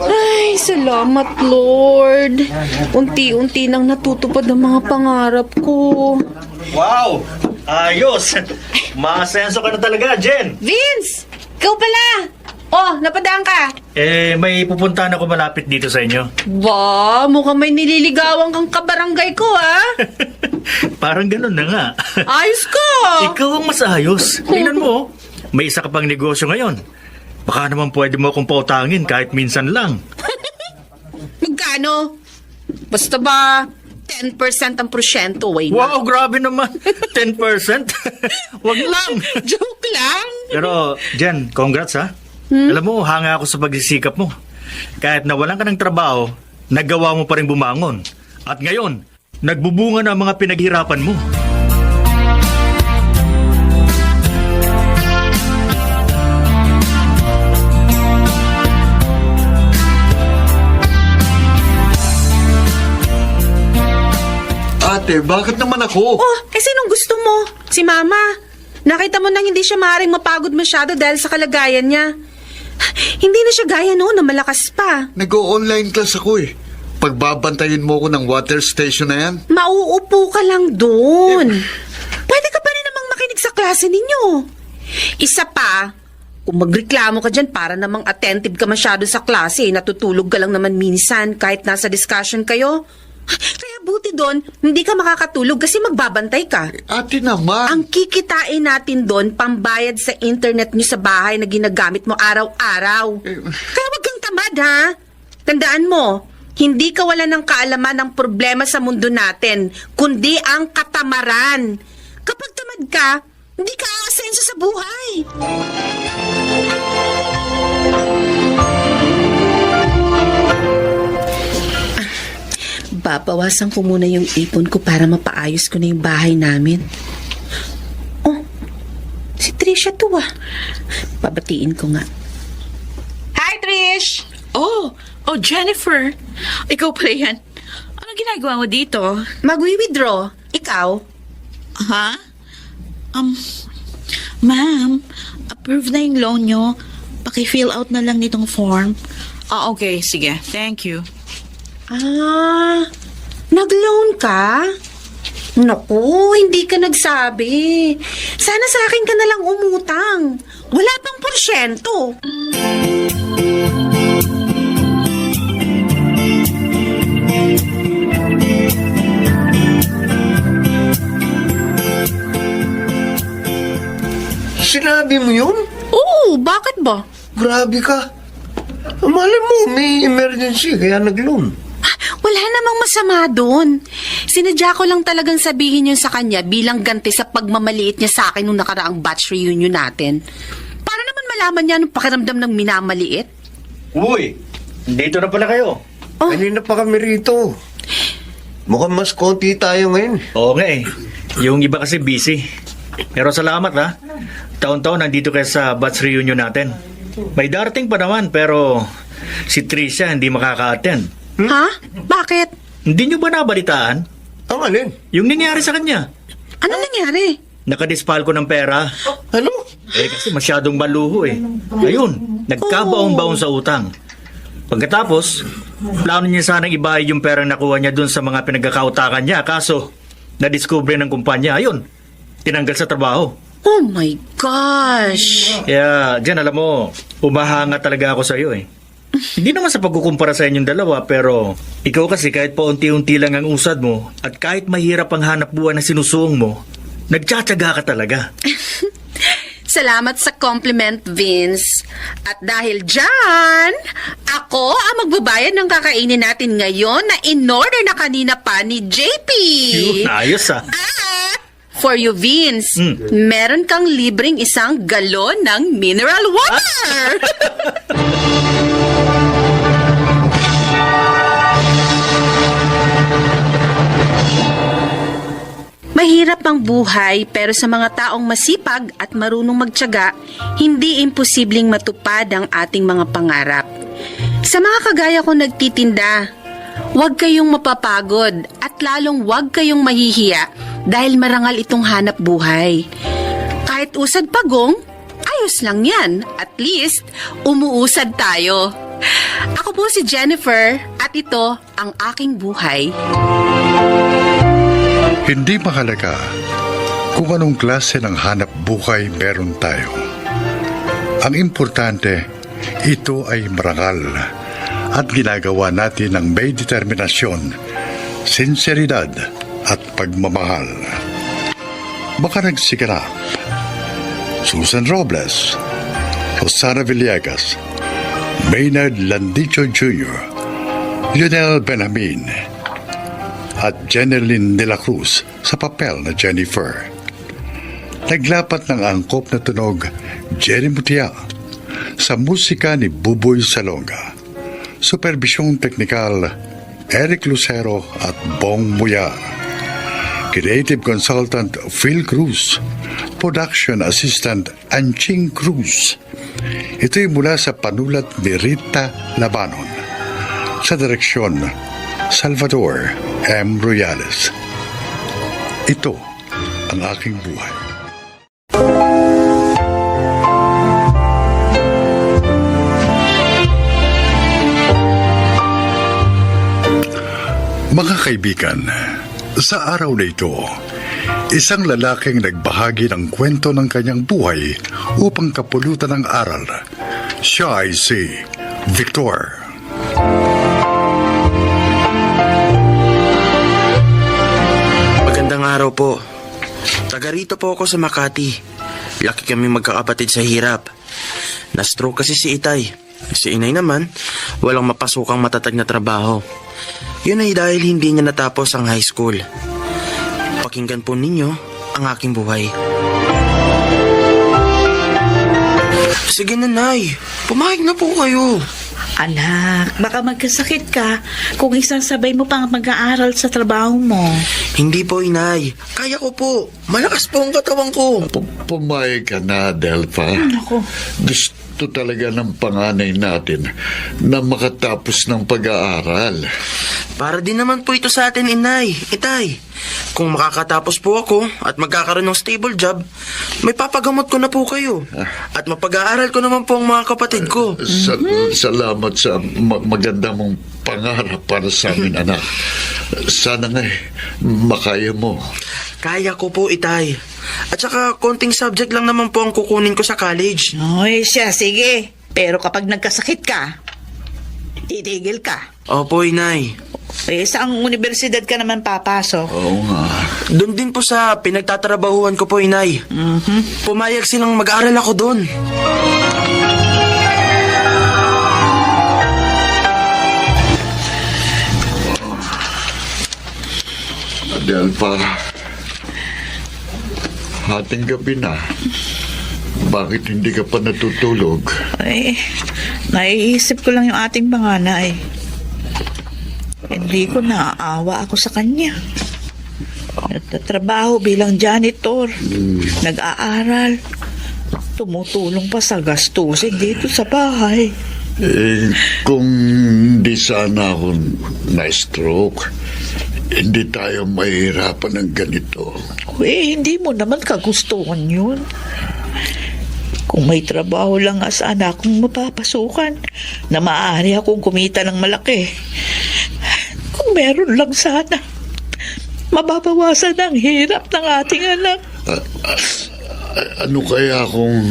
Ay, salamat, Lord. Unti-unti nang natutupad ang mga pangarap ko. Wow! Ayos! Masenso ka na talaga, Jen! Vince! Ikaw pala! Oh, napadaan ka. May pupuntahan ako malapit dito sa inyo. Ba, mukhang may nililigawan kang kabarangay ko, Parang ganun na nga. Ayos ko. Ikaw ang mas ayos. Tingnan mo, may isa ka pang negosyo ngayon. Baka naman pwede mo akong pautangin kahit minsan lang. Magkano? Basta ba, 10% ang porsyento, way na. Wow, grabe naman. 10%? Wag lang. Joke lang. Pero, Jen, congrats ha. Alam mo, hanga ako sa pagsisikap mo. Kahit nawalan ka ng trabaho, nagawa mo pa rin bumangon. At ngayon, nagbubunga na ang mga pinaghirapan mo. Ate, bakit naman ako? Oh, sinong gusto mo? Si Mama. Nakita mo nang hindi siya maaaring mapagod masyado dahil sa kalagayan niya. Hindi na siya gaya noon na malakas pa. Nag-o-online class ako eh. Pagbabantayin mo ko ng water station na yan? Mauupo ka lang doon. Pwede ka pa rin namang makinig sa klase ninyo. Isa pa, kung magreklamo ka dyan para namang attentive ka masyado sa klase, natutulog ka lang naman minsan kahit nasa discussion kayo. Kaya buti doon, hindi ka makakatulog kasi magbabantay ka. Ate naman. Ang kikitain natin doon, pambayad sa internet nyo sa bahay na ginagamit mo araw-araw. Kaya wag kang tamad, ha? Tandaan mo, hindi ka wala ng kaalaman ng problema sa mundo natin, kundi ang katamaran. Kapag tamad ka, hindi ka aasenso sa buhay. Babawasan ko muna yung ipon ko para mapaayos ko na yung bahay namin. Oh, si Trisha to Babatiin ko nga. Hi, Trish! Oh, Jennifer. Ikaw pala yan. Ano ginagawa mo dito? Magwi-withdraw. Ikaw? Ha? Ma'am, approve na yung loan nyo. Paki-fill out na lang nitong form. Okay. Sige. Thank you. Nag-loan ka? Naku, hindi ka nagsabi. Sana sa akin ka nalang umutang. Wala pang porsyento. Sinabi mo yun? Oo, bakit ba? Grabe ka. Malay mo, may emergency kaya nag-loan. Wala namang masama doon. Sinadya ko lang talagang sabihin yun sa kanya bilang ganti sa pagmamaliit niya sa akin nung nakaraang batch reunion natin. Para naman malaman niya anong pakiramdam ng minamaliit. Uy, dito na pala kayo. Oh. Kanina pa kami rito. Mukhang mas konti tayo ngayon. Oo nga eh. Yung iba kasi busy. Pero salamat ha. Taon-taon nandito kayo sa batch reunion natin. May darating pa naman pero si Tricia hindi makaka-attend. Ha? Bakit? Hindi nyo ba nabalitaan? Ang alin? Yung nangyari sa kanya. Ano nangyari? Nakadispal ko ng pera. Ano? Kasi masyadong maluho eh. Ayun, nagkabaon-baon sa utang. Pagkatapos, plano niya sanang ibayad yung perang nakuha niya dun sa mga pinagkakautakan niya. Kaso, nadiskubre ng kumpanya. Ayun, tinanggal sa trabaho. Oh my gosh! Kaya, dyan alam mo, umahanga talaga ako sa iyo eh. Hindi naman sa pagkukumpara sa inyong dalawa, pero ikaw kasi kahit paunti-unti lang ang usad mo at kahit mahirap ang hanap buhay na sinusuong mo, nagtsatsaga ka talaga. Salamat sa compliment, Vince. At dahil dyan, ako ang magbabayad ng kakainin natin ngayon na in-order na kanina pa ni JP. Yun, ayos ah. For you, Vince, meron kang libreng 1 galon ng mineral water. Mahirap ang buhay pero sa mga taong masipag at marunong magtiyaga, hindi imposibleng matupad ang ating mga pangarap. Sa mga kagaya kong nagtitinda, huwag kayong mapapagod at lalong huwag kayong mahihiya dahil marangal itong hanap buhay. Kahit usad pagong, ayos lang yan. At least, umuusad tayo. Ako po si Jennifer at ito ang aking buhay. Hindi mahalaga kung anong klase ng hanap buhay meron tayo. Ang importante, ito ay marangal at ginagawa natin ng may determinasyon, sinseridad at pagmamahal. Makaragsiganap, Susan Robles, Rosana Villegas, Maynard Landicho Jr., Lionel Benjamin, at Jeneline de la Cruz sa papel na Jennifer. Naglapat ng angkop na tunog Jerry Mutia sa musika ni Buboy Salonga. Supervisyong teknikal Eric Lucero at Bong Muya. Creative Consultant Phil Cruz. Production Assistant Anching Cruz. Ito'y mula sa panulat ni Rita Labanon. Sa direksyon, Salvador M. Royales. Ito ang aking buhay. Mga kaibigan, sa araw na ito, isang lalaking nagbahagi ng kwento ng kanyang buhay upang kapulutan ng aral. Siya ay si Victor. Magandang araw po. Taga rito po ako sa Makati. Laki kami magkakapatid sa hirap. Na-stroke kasi si Itay. Si Inay naman, walang mapasukang matatag na trabaho. Yun ay dahil hindi niya natapos ang high school. Pakinggan po ninyo ang aking buhay. Sige na, Nay. Pumayag na po kayo. Anak, baka magkasakit ka kung isasabay mo pang mag-aaral sa trabaho mo. Hindi po, Inay. Kaya ko po. Malakas po ang katawan ko. Pumayag ka na, Delpha. Ako. Gusto talaga ng panganay natin na makatapos ng pag-aaral. Para din naman po ito sa atin, Inay. Itay, kung makakatapos po ako at magkakaroon ng stable job, may papagamot ko na po kayo. At mapag-aaral ko naman po ang mga kapatid ko. Salamat sa maganda mong pangarap para sa amin, anak. Sana nga makaya mo. Kaya ko po, Itay. At saka, konting subject lang naman po ang kukunin ko sa college. Oy, siya, sige. Pero kapag nagkasakit ka, titigil ka. Opo, Inay. Eh, saang universidad ka naman papasok? Oo nga. Doon din po sa pinagtatrabahuan ko po, Inay. Pumayag silang mag-aaral ako doon. Delpha, hating gabi na. Bakit hindi ka pa natutulog? Ay, naiisip ko lang yung ating panganay. Hindi ko naaawa ako sa kanya. Nagtatrabaho bilang janitor. Nag-aaral. Tumutulong pa sa gastusin dito sa bahay. Kung hindi sana ako na-stroke, hindi tayo mahihirapan ng ganito. Hindi mo naman kagustuhan yun. Kung may trabaho lang sana akong mapapasukan na maaari akong kumita ng malaki. Kung meron lang sana, mababawasan ang hirap ng ating anak. Ano kaya kung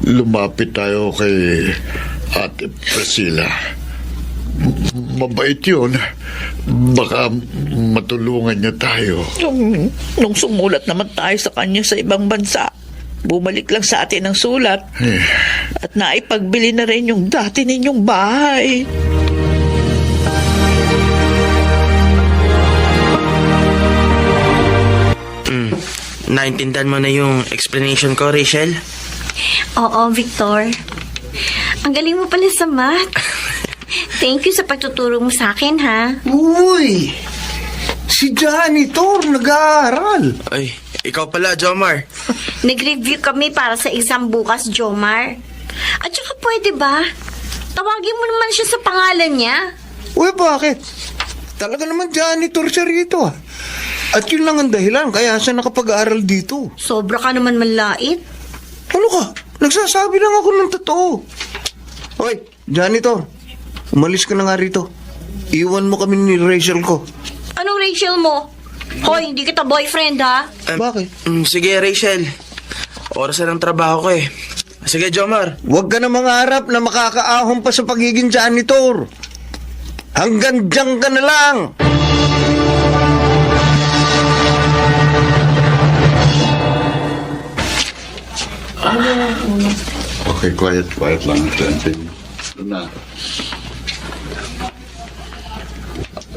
lumapit tayo kay Ate Priscilla? Mabait yun. Baka matulungan niya tayo. Nung sumulat naman tayo sa kanya sa ibang bansa, bumalik lang sa atin ang sulat. At naipagbili na rin yung dati ninyong bahay. Naintindihan mo na yung explanation ko, Rachel? Oo, Victor. Ang galing mo pala sa math. Thank you sa pagtuturo mo sa akin, ha? Uy! Si janitor nag-aaral. Ay, ikaw pala, Jomar. Nag-review kami para sa exam bukas, Jomar. At saka pwede ba? Tawagin mo naman siya sa pangalan niya. Uy, bakit? Talaga naman janitor siya rito, ah. At yun lang ang dahilan kaya siya nakapag-aaral dito. Sobra ka naman manlait. Ano ka? Nagsasabi lang ako ng totoo. Hoy, janitor. Umalis ka na nga rito. Iwan mo kami ni Rachel ko. Anong Rachel mo? Hoy, hindi kita boyfriend, ha? Bakit? Sige, Rachel. Oras na ng trabaho ko eh. Sige, Jomar. Huwag ka na mangarap na makakaahon pa sa pagiging janitor. Hanggang diyan ka na lang. Okay, quiet lang.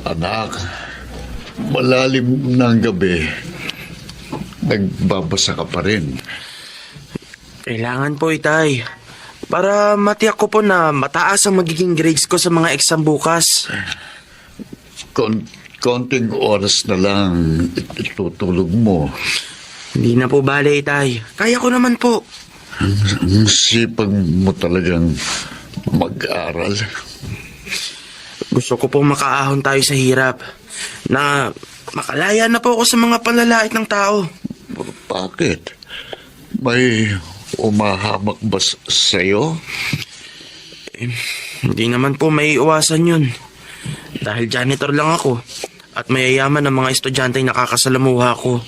Anak, malalim na ang gabi. Nagbabasa ka pa rin. Kailangan po, Itay. Para matiyak ko po na mataas ang magiging grades ko sa mga exam bukas. Konting oras na lang itutulog mo. Hindi na po bale, Itay. Kaya ko naman po. Ang sipag mo talagang mag-aral. Gusto ko po makaahon tayo sa hirap. Na makalaya na po ako sa mga panlalait ng tao. Bakit? May umahamak ba sa'yo? Hindi naman po may iwasan yun. Dahil janitor lang ako. At mayayaman ang mga estudyante nakakasalamuha ko.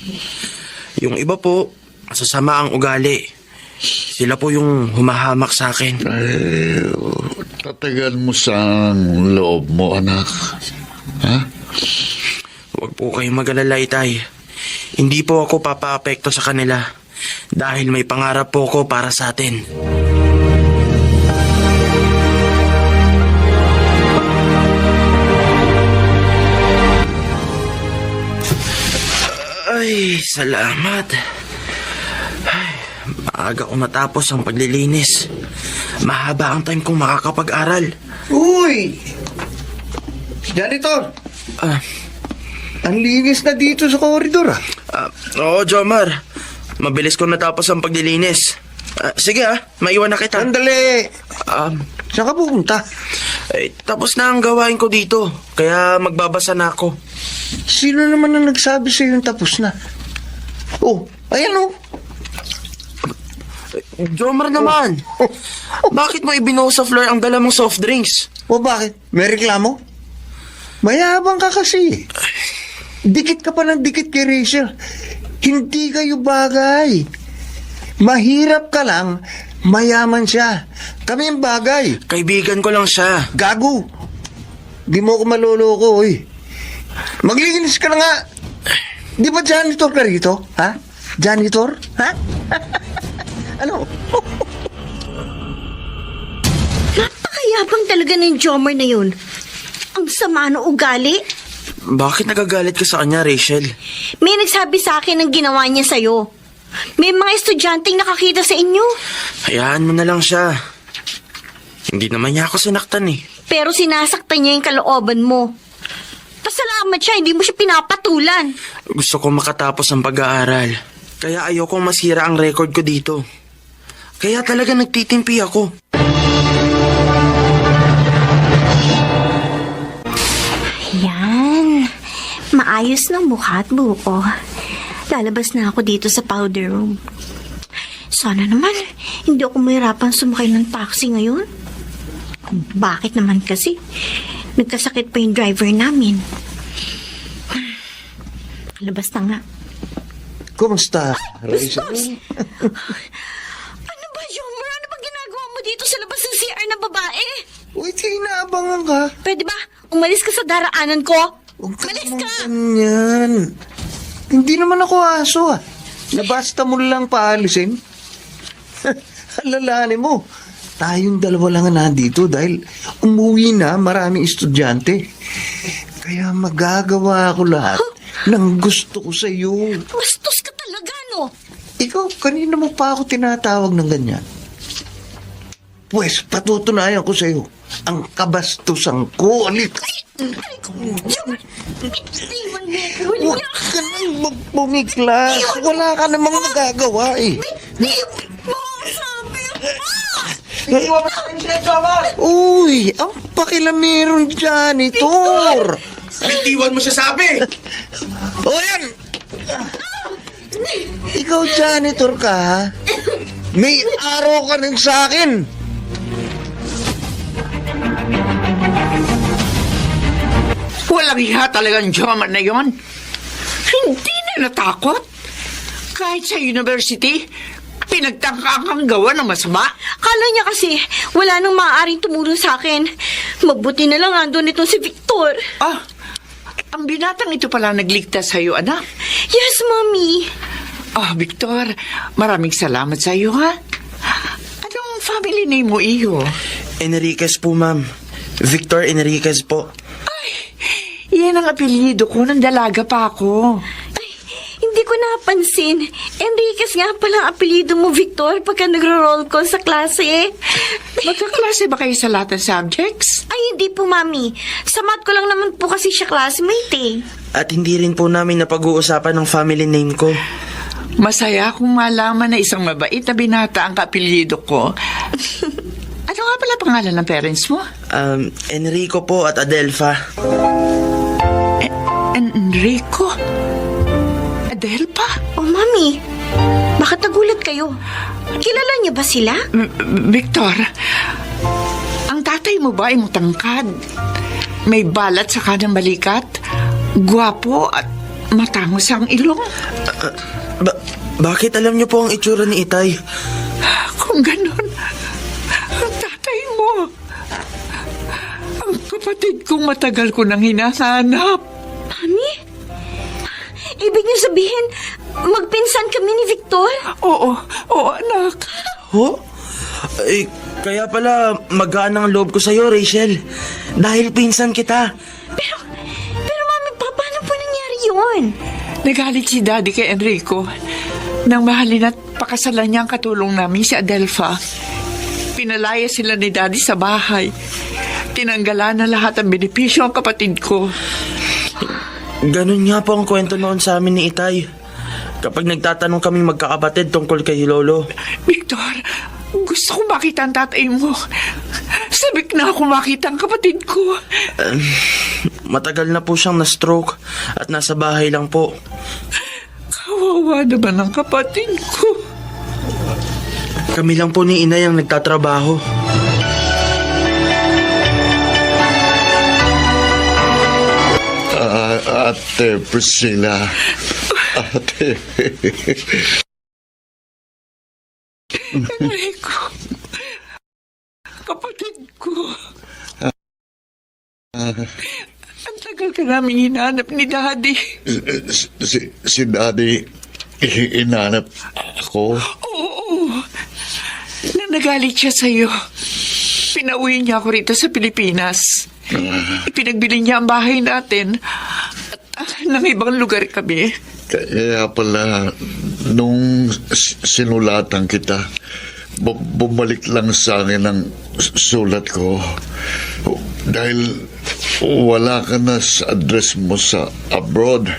Yung iba po, masasama ang ugali. Sila po yung humahamak sa akin. Ay, tatagan mo sa loob mo, anak. Ha? Huwag po kayong mag-alala, Itay. Hindi po ako papaapekto sa kanila. Dahil may pangarap po ko para sa atin. Ay, salamat. Ay, maaga ko matapos ang paglilinis. Mahaba ang time kong makakapag-aral. Uy! Janitor! Ang linis na dito sa koridor ah. Oo, Jomar. Mabilis ko natapos ang paglilinis. Sige maiwan na kita. Sandali! Saan ka pupunta? Tapos na ang gawain ko dito. Kaya magbabasa na ako. Sino naman ang nagsabi sa yung tapos na? Oh, ayan oh. Jomar naman. Bakit mo ibinuo sa floor ang dala mong soft drinks? O bakit? May reklamo? Mayabang ka kasi. Dikit ka pa ng dikit kay Rachel. Hindi kayo bagay. Mahirap ka lang, mayaman siya. Kami ang bagay. Kaibigan ko lang siya. Gago. Di mo ako maloloko, oy. Maglinis ka na nga. Di ba janitor ka rito? Ha? Janitor? Ha? Ano? Napakayabang talaga ng Jomar na yun. Ang sama ng ugali. Bakit nagagalit ka sa kanya, Rachel? May nagsabi sa akin ng ginawa niya sa'yo. May mga estudyanteng nakakita sa inyo. Hayaan mo na lang siya. Hindi naman niya ako sinaktan eh. Pero sinasaktan niya yung kalooban mo. Pasalamat siya, hindi mo siya pinapatulan. Gusto ko makatapos ang pag-aaral. Kaya ayokong masira ang record ko dito. Kaya talaga nagtitimpi ako. Yan. Maayos ng mukha at buko. Lalabas na ako dito sa powder room. Sana naman, hindi ako mahirapan sumakay ng taxi ngayon. Bakit naman kasi? Nagkasakit pa yung driver namin. Labas na nga. Kumusta, Rachel? Ano ba, Jomar? Ano ba ginagawa mo dito sa labas ng CR na babae? Uy, tinaabangan ka. Pwede ba? Umalis ka sa daraanan ko? Umalis ka! Ganyan. Hindi naman ako aso ah. Nabasta mo lang paalisin. Alalahanin mo. Tayong dalawa lang na nandito dahil umuwi na maraming estudyante. Kaya magagawa ko lahat ng gusto ko sa iyo. Bastos ka talaga, no? Ikaw, kanina mo pa ako tinatawag ng ganyan. Pues, patutunayan ko sa iyo ang kabastusan ko. Ulit. Huwag ka nang magpumiklas. Wala ka namang magagawa eh. Uy, ang pakilameron janitor. Bitiwan mo siya sabi! O yan! Ikaw janitor ka, ha? May araw ka rin sa akin. Walang hiya talagang Jomar na yun. Hindi na natakot. Kahit sa university, Pinagtangka kang gawa ng masama? Kala niya kasi wala nang maaaring tumulong sa akin. Mabuti na lang andun itong si Victor. Ah, ang binatang ito pala nagligtas sa'yo, anak. Yes, Mommy. Ah, Victor, maraming salamat sa'yo, ha? Anong family name mo, iyo? Enriquez po, ma'am. Victor Enriquez po. Yan ang apelyido ko nang dalaga pa ako. Hindi ko napansin. Enriquez nga pala ang apelido mo, Victor, pagka nagro-roll call sa klase. Magkaklase ba kayo sa lahat ng subjects? Ay, hindi po, Mami. Sa math ko lang naman po kasi siya classmate eh. At hindi rin po namin napag-uusapan ng family name ko. Masaya akong malaman na isang mabait na binata ang kapelyido ko. Ano nga pala pangalan ng parents mo? Enrico po at Adelpha. Enrico? Adelpha? Oh, Mami. Bakit nagulat kayo? Kilala niyo ba sila? Victor, ang tatay mo ba ay matangkad? May balat sa kanang balikat? Gwapo at matangos ang ilong? Bakit alam niyo po ang itsura ni Itay? Kung ganun, ang tatay mo. Ang kapatid kong matagal ko nang hinahanap. Mami? Ibig niyo sabihin, magpinsan kami ni Victor? Oo, anak. Ho? Eh, kaya pala magaan ang loob ko sa'yo, Rachel. Dahil pinsan kita. Pero Mami, paano po nangyari yun? Nagalit si Daddy kay Enrico nang mahalin at pakasalan niya ang katulong namin si Adelpha. Pinalaya sila ni Daddy sa bahay. Tinanggalan na lahat ang benepisyo ang kapatid ko. Ganun nga po ang kwento noon sa amin ni Itay. Kapag nagtatanong kami magkakapatid tungkol kay Lolo. Victor, gusto ko makita ang tatay mo. Sabik na ako makita ang kapatid ko. Matagal na po siyang na-stroke at nasa bahay lang po. Kawawa naman ang kapatid ko. Kami lang po ni Inay ang nagtatrabaho. Ate Priscilla. Ate. Enrico. Kapatid ko. Ang tagal ka namin hinanap ni Daddy. Si Daddy, inanap ako. Oo. Nang nagalit siya sa'yo, pinauwi niya ako rito sa Pilipinas. Ipinagbili niya ang bahay natin at ng ibang lugar kami. Kaya pala, nung sinulatan kita, bumalik lang sa akin ang sulat ko. Dahil wala ka na sa address mo sa abroad.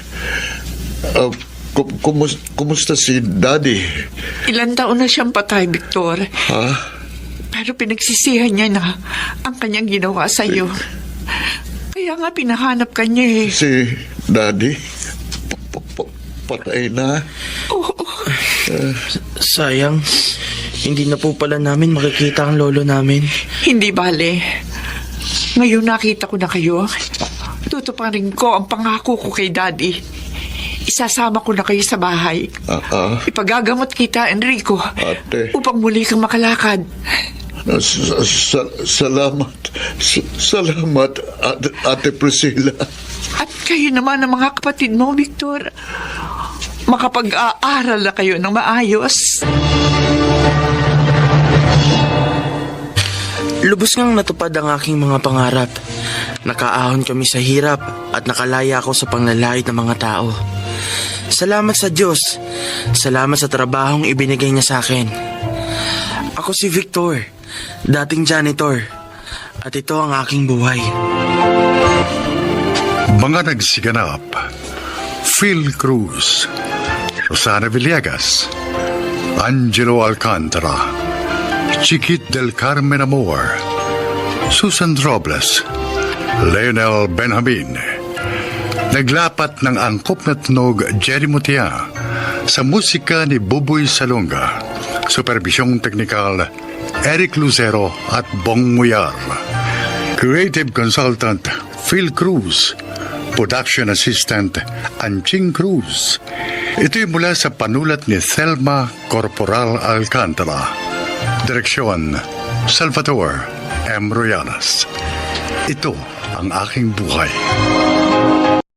Kumusta si Daddy? Ilan taon na siyang patay, Victor. Ha? Pero pinagsisihan niya na ang kanyang ginawa sa'yo. Kaya nga pinahanap ka niya eh. Si Daddy? Patay na? Oo. Sayang, hindi na po pala namin makikita ang lolo namin. Hindi bale. Ngayon nakita ko na kayo. Tutuparin ko ang pangako ko kay Daddy. Isasama ko na kayo sa bahay. Ipagagamot kita, Enrico. Ate. Upang muli kang makalakad. Salamat. Salamat, Ate Priscilla. At kayo naman ang mga kapatid mo, Victor. Makapag-aaral na kayo ng maayos. Lubos ngang natupad ang aking mga pangarap. Nakaahon kami sa hirap at nakalaya ako sa panglalait ng mga tao. Salamat sa Diyos. Salamat sa trabahong ibinigay niya sa akin. Ako si Victor, dating janitor. At ito ang aking buhay. Mga nagsiganap: Phil Cruz, Rosana Villegas, Angelo Alcantara, Chiquit del Carmen Amor, Susan Robles, Leonel Benjamin. Naglapat ng angkop na tunog Jerry Mutia sa musika ni Buboy Salonga. Supervisyong teknikal Eric Lucero at Bong Muyar. Creative Consultant Phil Cruz. Production Assistant Anching Cruz. Ito'y mula sa panulat ni Thelma Corporal Alcantara. Direksyon, Salvador M. Royanas. Ito ang aking buhay.